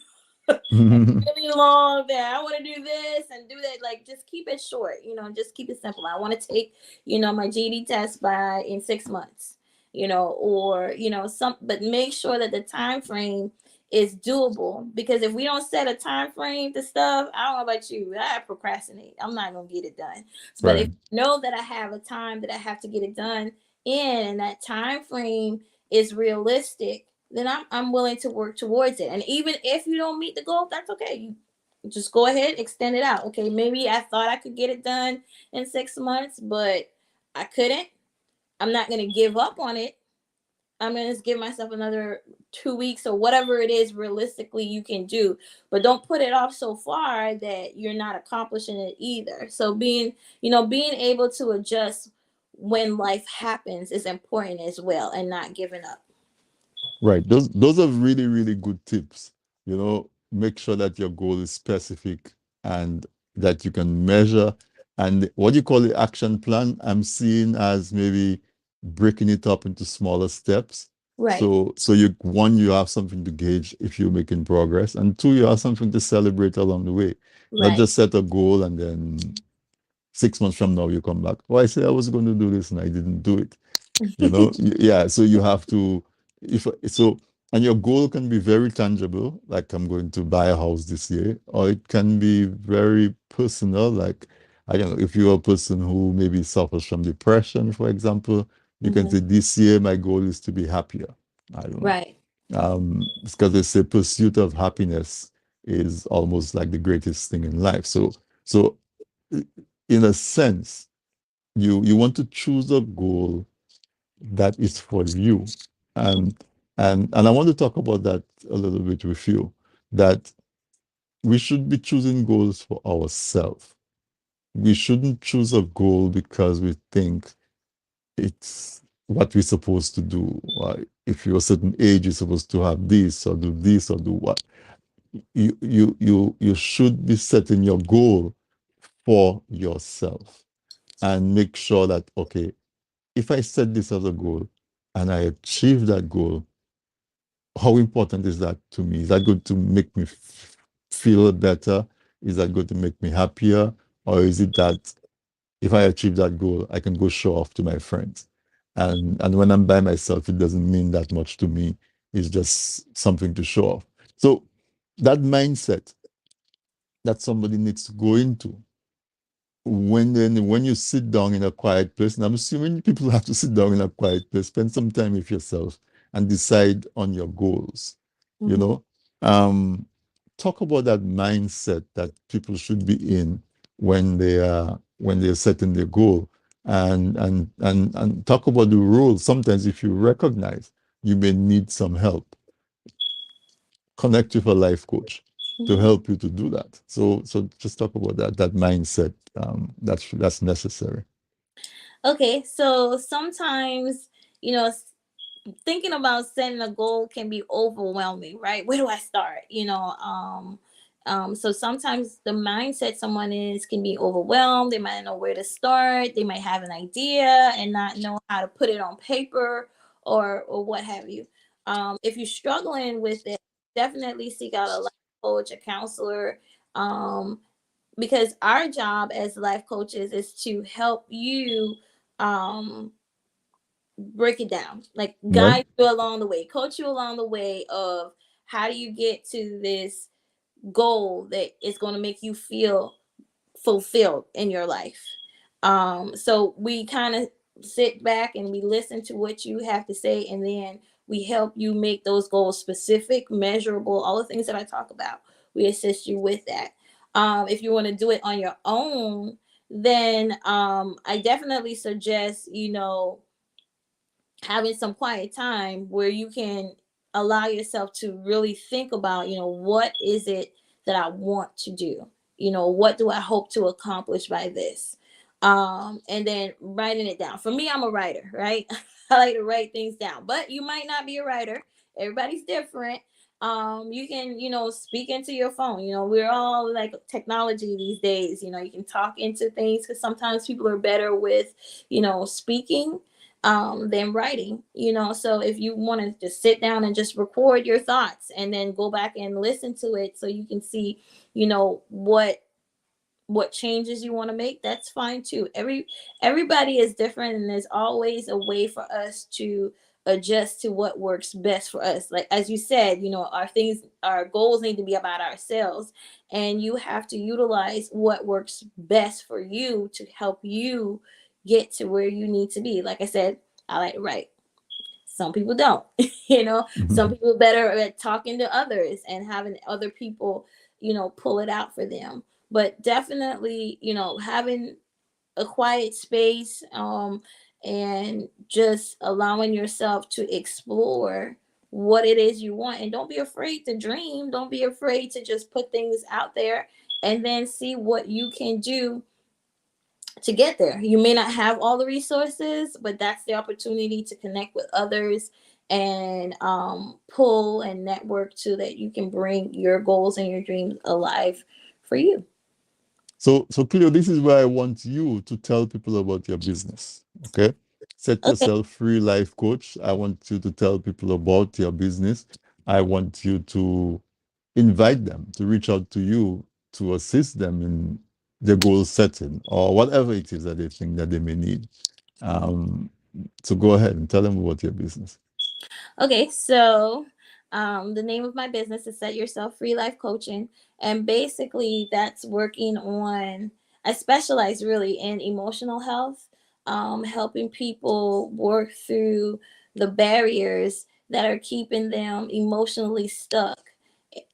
really long that I want to do this and do that. Like, just keep it short, just keep it simple. I want to take, my GED test in 6 months, or, but make sure that the time frame is doable, because if we don't set a time frame to stuff, I don't know about you, I procrastinate. I'm not going to get it done. But if Right. I know that I have a time that I have to get it done in, and that time frame is realistic, then I'm willing to work towards it. And even if you don't meet the goal, that's okay. You just go ahead, extend it out. Okay, maybe I thought I could get it done in 6 months, but I couldn't. I'm not going to give up on it. I'm going to give myself another 2 weeks or whatever it is realistically you can do. But don't put it off so far that you're not accomplishing it either. So being able to adjust when life happens is important as well, and not giving up. Right. Those are really, really good tips. Make sure that your goal is specific and that you can measure. And what you call the action plan, I'm seeing as maybe breaking it up into smaller steps. Right. So you have something to gauge if you're making progress, and two, you have something to celebrate along the way. Not Right. just set a goal and then 6 months from now you come back. Oh, I said I was going to do this and I didn't do it. Yeah, so you have to, if so, and your goal can be very tangible, like I'm going to buy a house this year, or it can be very personal, like I don't know, if you're a person who maybe suffers from depression, for example, you can say this year my goal is to be happier. I don't know. Right. It's because they say pursuit of happiness is almost like the greatest thing in life. So in a sense, you want to choose a goal that is for you. And I want to talk about that a little bit with you, that we should be choosing goals for ourselves. We shouldn't choose a goal because we think it's what we're supposed to do. If you're a certain age, you're supposed to have this or do what. You should be setting your goal for yourself and make sure that, okay, if I set this as a goal and I achieve that goal, how important is that to me? Is that going to make me feel better? Is that going to make me happier? Or is it that if I achieve that goal, I can go show off to my friends? And when I'm by myself, it doesn't mean that much to me. It's just something to show off. So that mindset that somebody needs to go into when you sit down in a quiet place, and I'm assuming people have to sit down in a quiet place, spend some time with yourself and decide on your goals. You know, talk about that mindset that people should be in when they're setting their goal, and talk about the rules. Sometimes, if you recognize you may need some help, connect with a life coach to help you to do that. So just talk about that mindset. That's necessary. Okay, so sometimes, thinking about setting a goal can be overwhelming, right? Where do I start? So sometimes the mindset someone is can be overwhelmed. They might not know where to start. They might have an idea and not know how to put it on paper, or what have you. If you're struggling with it, definitely seek out a life coach, a counselor, because our job as life coaches is to help you break it down, like Right? guide you along the way, coach you along the way of how do you get to this goal that is going to make you feel fulfilled in your life. So we kind of sit back and we listen to what you have to say, and then we help you make those goals specific, measurable, all the things that I talk about. we assist you with that. If you want to do it on your own, then I definitely suggest, having some quiet time where you can allow yourself to really think about, what is it that I want to do? What do I hope to accomplish by this? And then writing it down. For me, I'm a writer, right? I like to write things down, but you might not be a writer. Everybody's different. You can, speak into your phone. We're all like technology these days. You can talk into things because sometimes people are better with, speaking than writing. So if you want to just sit down and just record your thoughts and then go back and listen to it so you can see, what changes you want to make, that's fine too. Everybody is different, and there's always a way for us to adjust to what works best for us. Like as you said, our goals need to be about ourselves, and you have to utilize what works best for you to help you get to where you need to be. Like I said, I like to write. Some people don't. Some people are better at talking to others and having other people, pull it out for them. But definitely, having a quiet space, and just allowing yourself to explore what it is you want. And don't be afraid to dream. Don't be afraid to just put things out there and then see what you can do to get there. You may not have all the resources, but that's the opportunity to connect with others and pull and network so that you can bring your goals and your dreams alive for you. So Cleo, this is where I want you to tell people about your business. Okay. Set Okay. Yourself Free Life Coach. I want you to tell people about your business. I want you to invite them to reach out to you to assist them in their goal setting or whatever it is that they think that they may need. So go ahead and tell them about your business. Okay, so the name of my business is Set Yourself Free Life Coaching. And basically, that's working on, I specialize really in emotional health, helping people work through the barriers that are keeping them emotionally stuck.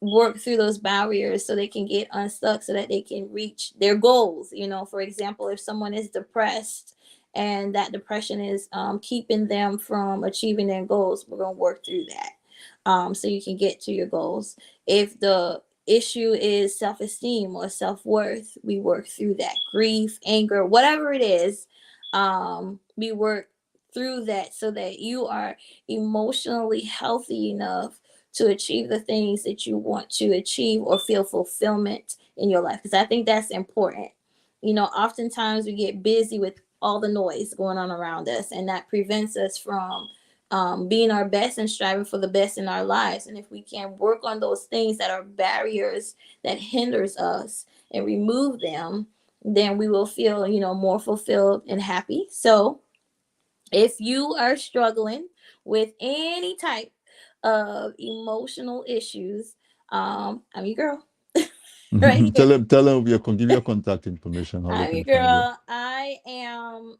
Work through those barriers so they can get unstuck so that they can reach their goals. For example, if someone is depressed and that depression is keeping them from achieving their goals, we're going to work through that so you can get to your goals. If the issue is self-esteem or self-worth, we work through that. Grief, anger, whatever it is, we work through that so that you are emotionally healthy enough to achieve the things that you want to achieve or feel fulfillment in your life. Because I think that's important. Oftentimes we get busy with all the noise going on around us, and that prevents us from being our best and striving for the best in our lives. And if we can work on those things that are barriers that hinders us and remove them, then we will feel, more fulfilled and happy. So if you are struggling with any type of emotional issues, I'm your girl. Right here. Tell them give your contact information, how they I'm your can find you. girl. I am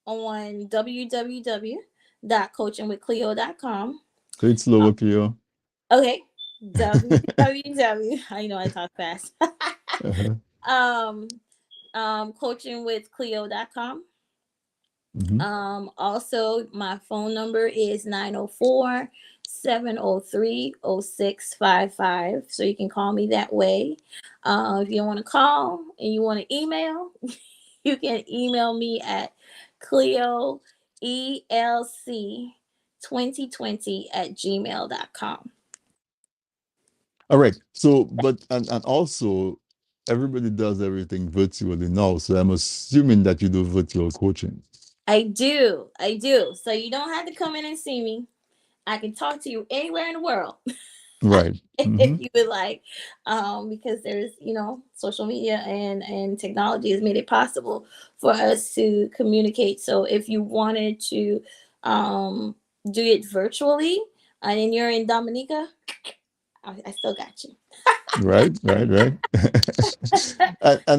on www.coachingwithcleo.com. So it's slower, Cleo. Okay. www. I know I talk fast. Uh-huh. Coachingwithcleo.com. Mhm. Also my phone number is 904-703-0655. So you can call me that way. If you want to call and you want to email, you can email me at Cleo ELC2020 @gmail.com. All right. So, but and also everybody does everything virtually now. So I'm assuming that you do virtual coaching. I do. So you don't have to come in and see me. I can talk to you anywhere in the world. Right. If you would like, because there's social media and technology has made it possible for us to communicate. So if you wanted to do it virtually and you're in Dominica, I still got you. Right. And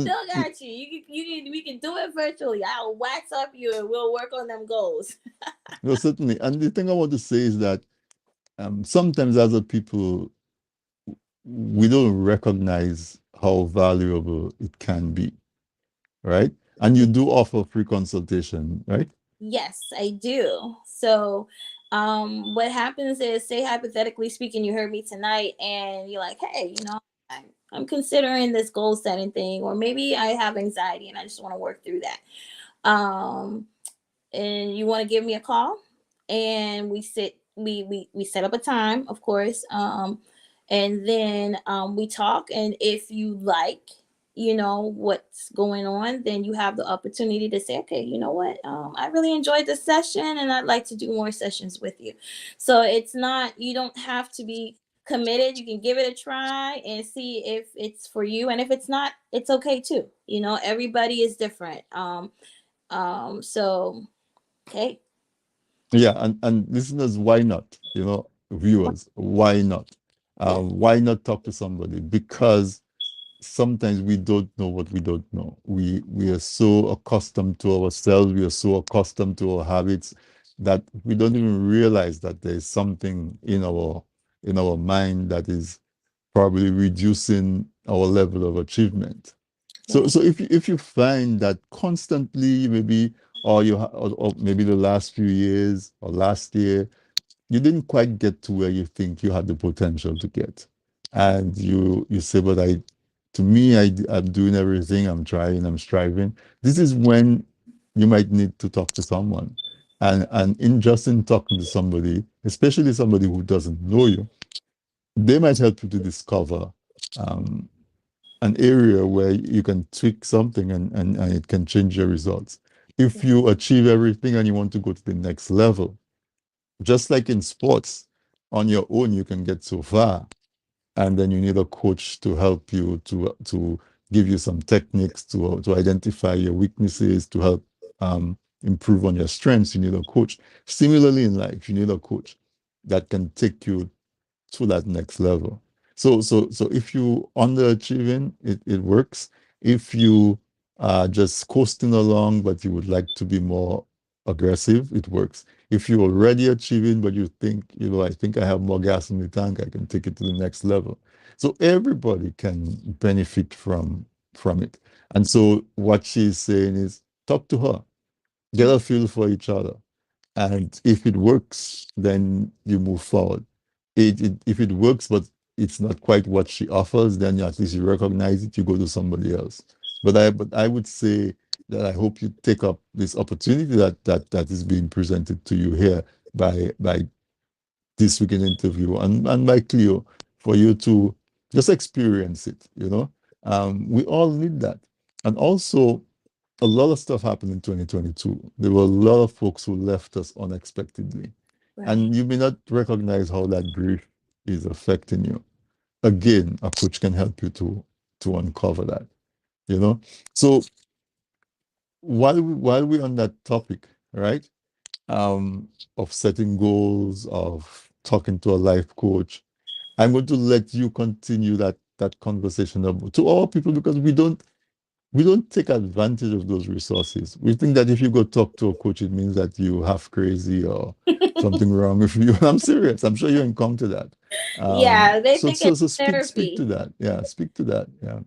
Still got you. We can do it virtually. I'll wax up you and we'll work on them goals. no, certainly. And the thing I want to say is that sometimes other people we don't recognize how valuable it can be, right? And you do offer free consultation, right? Yes, I do. So, what happens is, say hypothetically speaking, you heard me tonight, and you're like, "Hey, I'm considering this goal setting thing, or maybe I have anxiety and I just want to work through that." Um, and you want to give me a call, and we set up a time, of course, and then we talk, and if you like what's going on, then you have the opportunity to say, okay, you know what, I really enjoyed this session and I'd like to do more sessions with you. So it's not, you don't have to be committed. You can give it a try and see if it's for you, and if it's not, it's okay too. Everybody is different. So okay. Yeah, and listeners, why not? Viewers, why not? Yeah. Why not talk to somebody? Because sometimes we don't know what we don't know. We are so accustomed to ourselves, we are so accustomed to our habits that we don't even realize that there is something in our mind that is probably reducing our level of achievement. So, Yeah. so if you find that constantly, maybe, or maybe the last few years or last year, you didn't quite get to where you think you had the potential to get, and you say, but to me, I'm doing everything, I'm trying, I'm striving. This is when you might need to talk to someone, and in just in talking to somebody, especially somebody who doesn't know you, they might help you to discover um, an area where you can tweak something, and it can change your results. If you achieve everything and you want to go to the next level, just like in sports, on your own you can get so far, and then you need a coach to help you, to give you some techniques to identify your weaknesses, to help improve on your strengths. You need a coach. Similarly, in life, you need a coach that can take you to that next level. So if you underachieving, it works. If you are just coasting along, but you would like to be more aggressive, it works. If you're already achieving, but you think, I think I have more gas in the tank, I can take it to the next level. So everybody can benefit from it. And so what she's saying is, talk to her, get a feel for each other. And if it works, then you move forward. If it works, but it's not quite what she offers, then at least you recognize it, you go to somebody else. But I would say that I hope you take up this opportunity that is being presented to you here by this weekend interview, and by Cleo, for you to just experience it. We all need that. And also, a lot of stuff happened in 2022. There were a lot of folks who left us unexpectedly. Right. And you may not recognize how that grief is affecting you. Again, a coach can help you to uncover that. So while we're on that topic, right? Of setting goals, of talking to a life coach, I'm going to let you continue that conversation to our people, because we don't take advantage of those resources. We think that if you go talk to a coach, it means that you half crazy or something wrong with you. I'm serious. I'm sure you encounter that. Yeah, they So think so it's so speak to therapy. that. Yeah, speak to that. Yeah.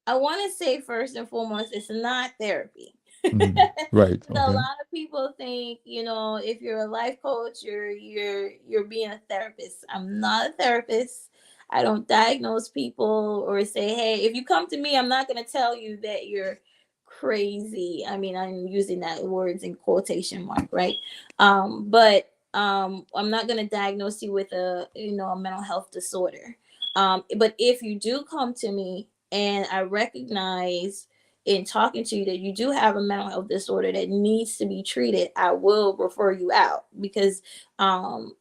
I want to say first and foremost, it's not therapy. Mhm. Right. A Okay. lot of people think, if you're a life coach, you're being a therapist. I'm not a therapist. I don't diagnose people or say, hey, if you come to me, I'm not going to tell you that you're crazy. I mean, I'm using that words in quotation mark, right? But I'm not going to diagnose you with a mental health disorder. But if you do come to me and I recognize in talking to you that you do have a mental health disorder that needs to be treated, I will refer you out, because um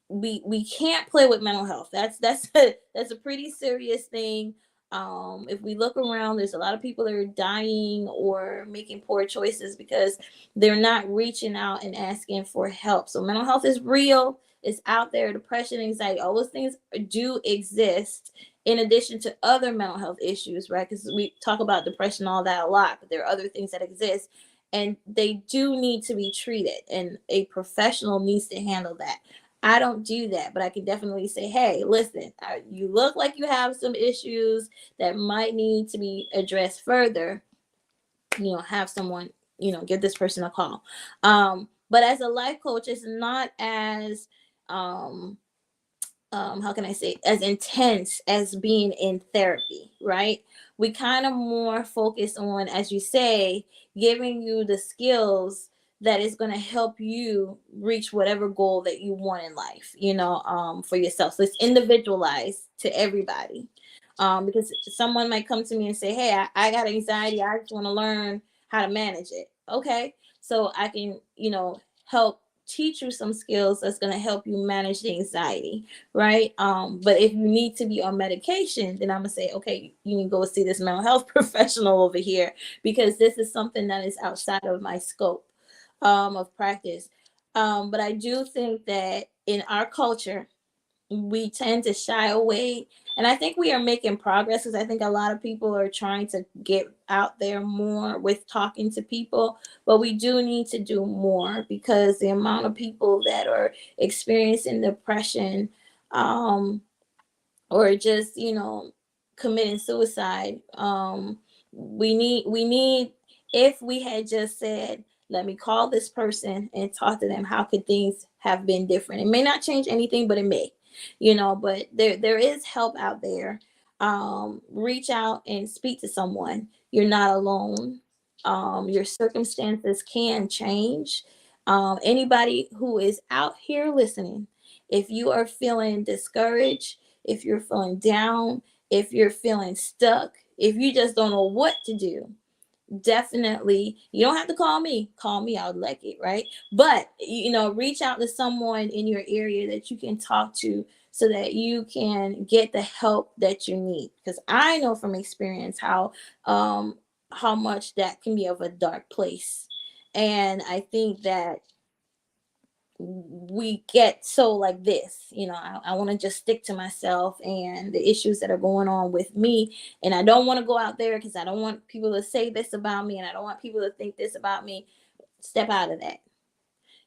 we can't play with mental health. That's a pretty serious thing. If we look around, there's a lot of people that are dying or making poor choices because they're not reaching out and asking for help. So mental health is real. It's out there. Depression, anxiety, all those things do exist in addition to other mental health issues, right? Because we talk about depression, all that a lot, but there are other things that exist, and they do need to be treated, and a professional needs to handle that. I don't do that, but I can definitely say, hey, listen, you look like you have some issues that might need to be addressed further. Have someone, give this person a call. But as a life coach, it's not as um how can I say, as intense as being in therapy, right? We kind of more focus on, as you say, giving you the skills that is going to help you reach whatever goal that you want in life, for yourself. So it's individualized to everybody. Because someone might come to me and say, hey, I got anxiety. I just want to learn how to manage it. Okay. So I can, help teach you some skills that's going to help you manage the anxiety, right? But if you need to be on medication, then I'm gonna say, okay, you need to go see this mental health professional over here, because this is something that is outside of my scope of practice. But I do think that in our culture, we tend to shy away, and I think we are making progress, because I think a lot of people are trying to get out there more with talking to people, but we do need to do more, because the amount of people that are experiencing depression, um or just committing suicide, we need, if we had just said, let me call this person and talk to them, how could things have been different? It may not change anything, but it may, but there is help out there. Reach out and speak to someone. You're not alone. Your circumstances can change. Anybody who is out here listening, if you are feeling discouraged, if you're feeling down, if you're feeling stuck, if you just don't know what to do, definitely, you don't have to call me. Call me, I'll like it, right? But reach out to someone in your area that you can talk to, so that you can get the help that you need. Because I know from experience how much that can be of a dark place. And I think that we get so like this, I want to just stick to myself and the issues that are going on with me, and I don't want to go out there because I don't want people to say this about me, and I don't want people to think this about me. Step out of that.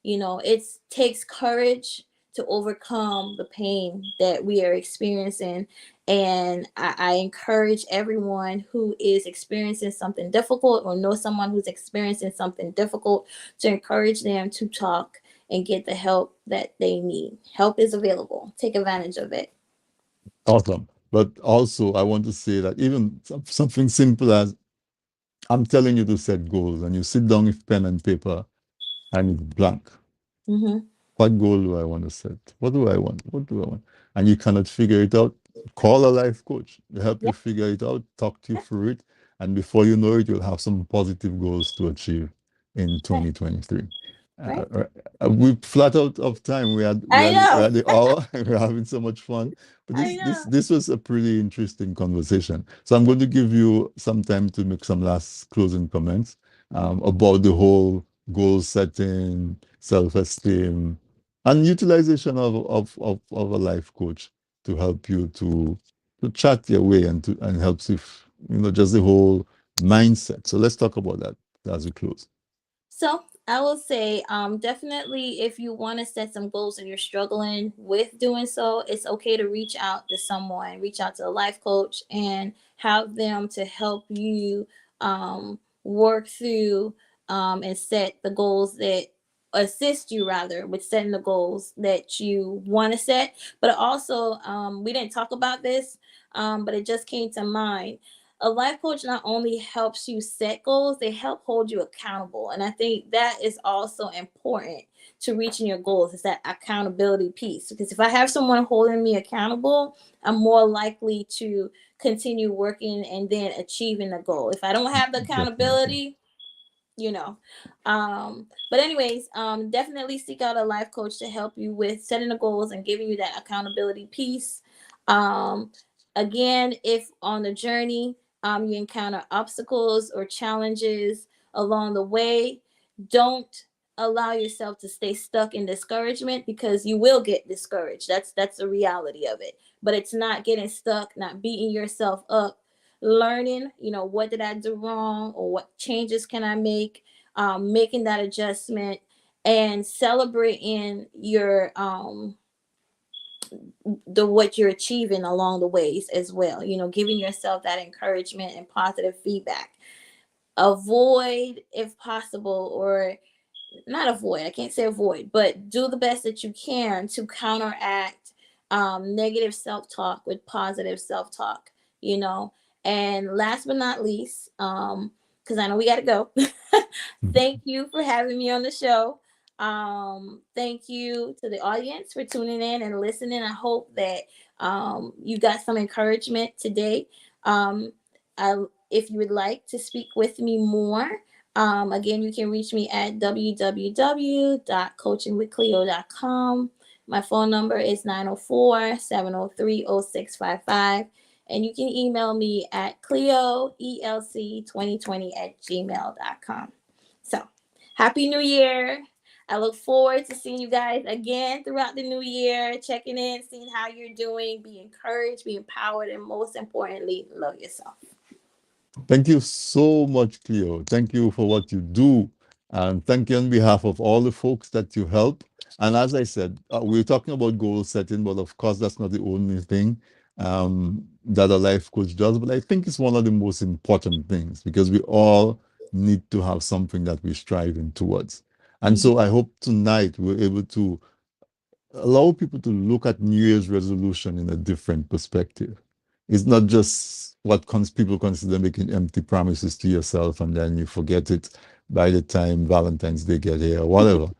It takes courage to overcome the pain that we are experiencing. And I encourage everyone who is experiencing something difficult, or know someone who's experiencing something difficult, to encourage them to talk and get the help that they need. Help is available. Take advantage of it. Awesome. But also, I want to say that even something simple as, I'm telling you to set goals, and you sit down with pen and paper and it's blank. Mm-hmm. What goal do I want to set? What do I want? What do I want? And you cannot figure it out. Call a life coach to help you Yep. figure it out, talk to you through it. And before you know it, you'll have some positive goals to achieve in Right. 2023. Right. We flat out of time. I We know. had the hour. We're having so much fun. But I know. this was a pretty interesting conversation. So I'm going to give you some time to make some last closing comments about the whole goal setting, self-esteem, and utilization of a life coach to help you to chat your way and helps with just the whole mindset. So let's talk about that as we close. So I will say, definitely, if you want to set some goals and you're struggling with doing so, it's okay to reach out to someone, reach out to a life coach, and have them to help you work through and set the goals that assist you, rather, with setting the goals that you want to set. But also, we didn't talk about this, but it just came to mind. A life coach not only helps you set goals, they help hold you accountable. And I think that is also important to reaching your goals, is that accountability piece. Because if I have someone holding me accountable, I'm more likely to continue working and then achieving the goal. If I don't have the Definitely. accountability, you know. But anyways, definitely seek out a life coach to help you with setting the goals and giving you that accountability piece. Um, Again, if on the journey you encounter obstacles or challenges along the way, don't allow yourself to stay stuck in discouragement, because you will get discouraged. That's the reality of it. But it's not getting stuck, not beating yourself up, learning, what did I do wrong, or what changes can I make, making that adjustment, and celebrating your the what you're achieving along the ways as well. You know, giving yourself that encouragement and positive feedback. Avoid, if possible, or not avoid, I can't say avoid, but do the best that you can to counteract negative self-talk with positive self-talk, you know. And last but not least, because I know we got to go. Thank you for having me on the show. Thank you to the audience for tuning in and listening. I hope that you got some encouragement today. um, I, if you would like to speak with me more, again, you can reach me at www.coachingwithcleo.com. My phone number is 904-703-0655. And you can email me at cleoelc2020@gmail.com. So, Happy New Year. I look forward to seeing you guys again throughout the new year, checking in, seeing how you're doing. Be encouraged, be empowered, and most importantly, love yourself. Thank you so much, Cleo. Thank you for what you do. And thank you on behalf of all the folks that you help. And as I said, we're talking about goal setting, but of course, that's not the only thing that a life coach does. But I think it's one of the most important things because we all need to have something that we're striving towards. And so I hope tonight we're able to allow people to look at New Year's resolution in a different perspective. It's not just what people consider making empty promises to yourself and then you forget it by the time Valentine's Day get here or whatever.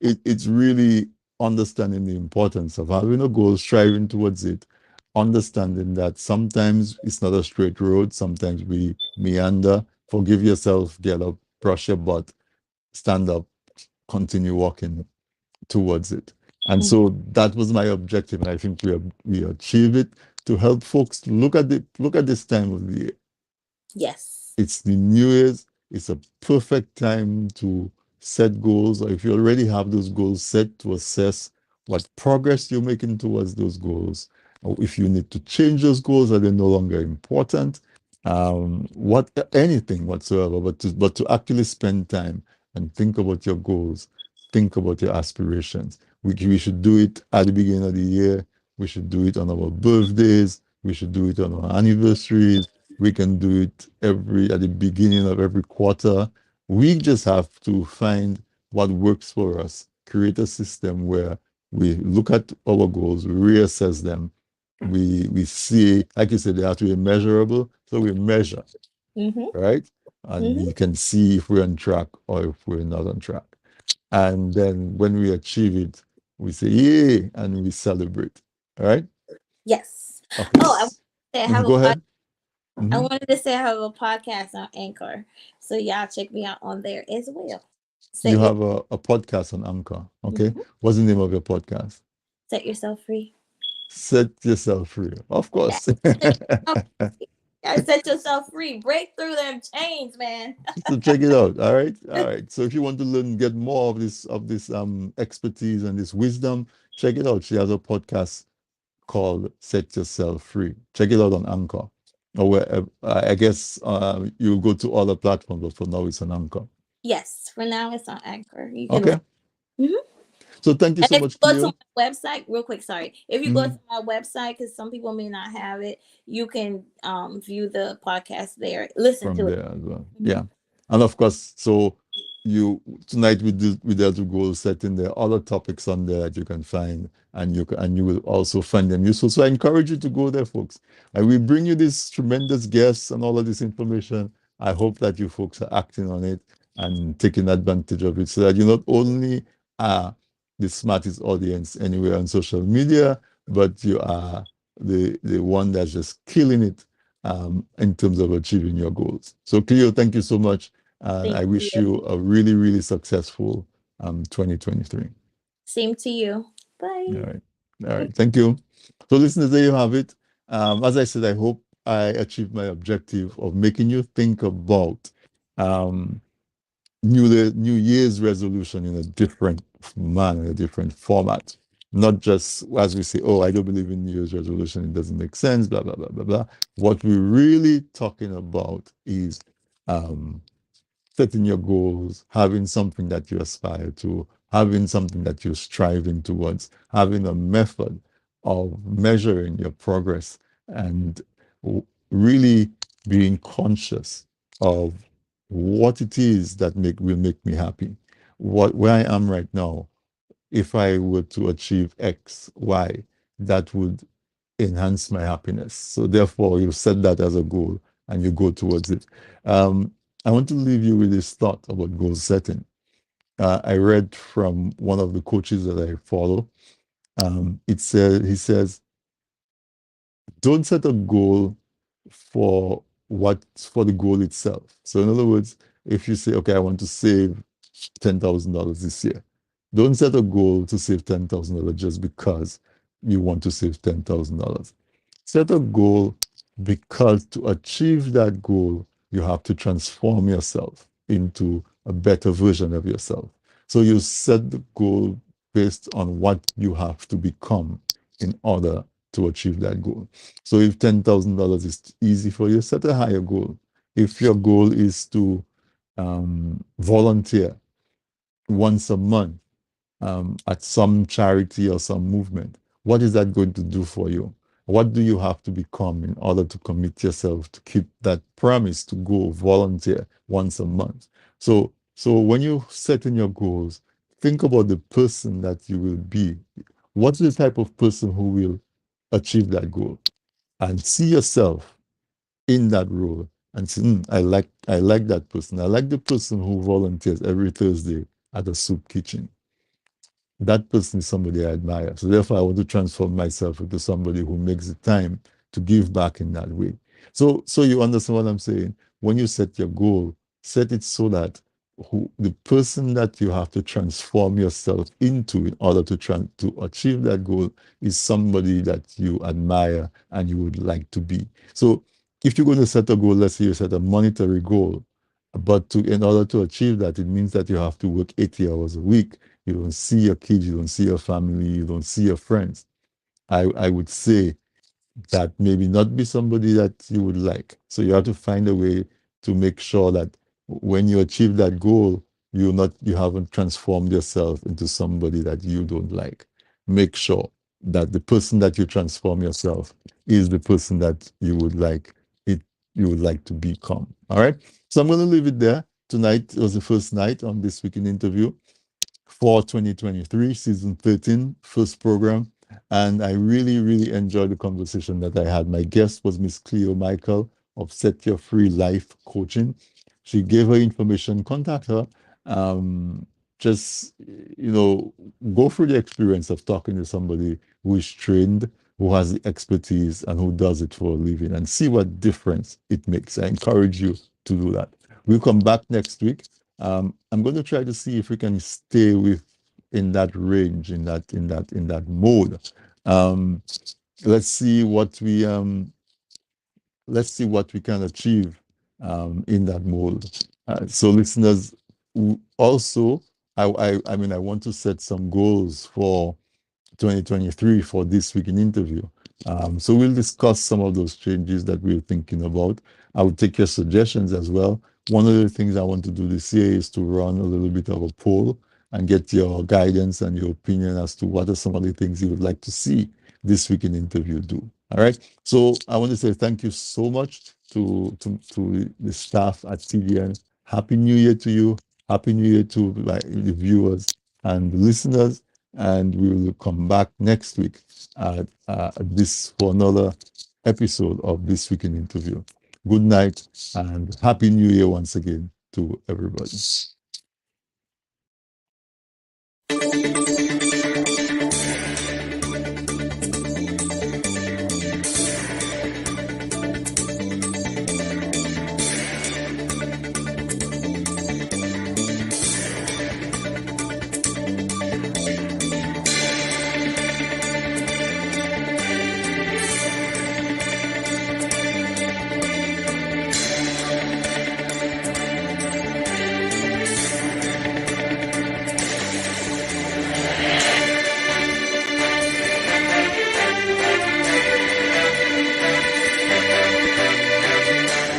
It's really understanding the importance of having a goal, striving towards it, understanding that sometimes it's not a straight road, sometimes we meander. Forgive yourself, get up, brush your butt, stand up, continue walking towards it. And so that was my objective, and I think we achieved it to help folks look at this time of the year. Yes. It's the New Year's. It's a perfect time to set goals, or if you already have those goals set, to assess what progress you're making towards those goals, or if you need to change those goals, are they no longer important? Anything whatsoever, but to actually spend time and think about your goals, think about your aspirations. We should do it at the beginning of the year. We should do it on our birthdays. We should do it on our anniversaries. We can do it at the beginning of every quarter. We just have to find what works for us, create a system where we look at our goals, reassess them. We see, like you said, they have to be measurable. So we measure, right? And you can see if we're on track or if we're not on track. And then when we achieve it, we say, yay, and we celebrate. All right? Yes. Okay. Oh, Go ahead. I wanted to say I have a podcast on Anchor. So y'all check me out on there as well. You have a podcast on Anchor. Okay. What's the name of your podcast? Set Yourself Free. Set Yourself Free. Of course. Set yourself free. Break through them chains, man. So check it out. All right. All right. So if you want to learn, get more of this expertise and this wisdom, check it out. She has a podcast called Set Yourself Free. Check it out on Anchor. Or where I guess you'll go to other platforms, but for now it's on Anchor. Yes, for now it's on Anchor. You can okay. So thank you so much, Cleo. Go to my website, real quick, sorry. If you go to my website, because some people may not have it, you can view the podcast there. Listen from to there it. As well. Yeah. And of course, so tonight we dealt with goal setting. There are other topics on there that you can find, and you will also find them useful. So I encourage you to go there, folks. And we bring you these tremendous guests and all of this information. I hope that you folks are acting on it and taking advantage of it, so that you not only are the smartest audience anywhere on social media, but you are the one that's just killing it in terms of achieving your goals. So Cleo, thank you so much. I wish you a really, really successful 2023. Same to you. Bye. All right. All right. Thank you. So listeners, there you have it. As I said, I hope I achieved my objective of making you think about New Year's resolution in a different manner, a different format. Not just as we say, oh, I don't believe in New Year's resolution, it doesn't make sense, blah, blah, blah, blah, blah. What we're really talking about is setting your goals, having something that you aspire to, having something that you're striving towards, having a method of measuring your progress, and really being conscious of what it is that will make me happy. Where I am right now, if I were to achieve X, Y, that would enhance my happiness. So therefore, you set that as a goal and you go towards it. I want to leave you with this thought about goal setting. I read from one of the coaches that I follow. He says, don't set a goal for the goal itself. So in other words, if you say, okay, I want to save $10,000 this year, don't set a goal to save $10,000 just because you want to save $10,000. Set a goal because to achieve that goal, you have to transform yourself into a better version of yourself. So you set the goal based on what you have to become in order to achieve that goal. So if $10,000 is easy for you, set a higher goal. If your goal is to volunteer once a month at some charity or some movement, what is that going to do for you? What do you have to become in order to commit yourself to keep that promise to go volunteer once a month? So when you set in your goals, think about the person that you will be. What's the type of person who will achieve that goal? And see yourself in that role and say, I like that person. I like the person who volunteers every Thursday at a soup kitchen. That person is somebody I admire. So therefore, I want to transform myself into somebody who makes the time to give back in that way. So you understand what I'm saying? When you set your goal, set it so that the person that you have to transform yourself into in order to achieve that goal is somebody that you admire and you would like to be. So if you're going to set a goal, let's say you set a monetary goal, but in order to achieve that, it means that you have to work 80 hours a week. You don't see your kids, you don't see your family, you don't see your friends. I would say that maybe not be somebody that you would like. So you have to find a way to make sure that when you achieve that goal, you haven't transformed yourself into somebody that you don't like. Make sure that the person that you transform yourself is the person that you would like to become. All right. So I'm going to leave it there. Tonight was the first night on This Week in Interview for 2023, season 13, first program. And I really, really enjoyed the conversation that I had. My guest was Miss Cleo Michael of Set Your Free Life Coaching. She gave her information, contact her. Just, go through the experience of talking to somebody who is trained, who has the expertise, and who does it for a living, and see what difference it makes. I encourage you to do that. We'll come back next week. I'm going to try to see if we can stay in that range, in that mode. Let's see what we can achieve in that mode. So listeners, also, I want to set some goals for 2023 for This Week in Interview. So we'll discuss some of those changes that we're thinking about. I will take your suggestions as well. One of the things I want to do this year is to run a little bit of a poll and get your guidance and your opinion as to what are some of the things you would like to see This Week in Interview do. All right. So I want to say thank you so much to the staff at TDN. Happy New Year to you. Happy New Year to the viewers and the listeners. And we will come back next week for another episode of This Week in Interview. Good night and Happy New Year once again to everybody.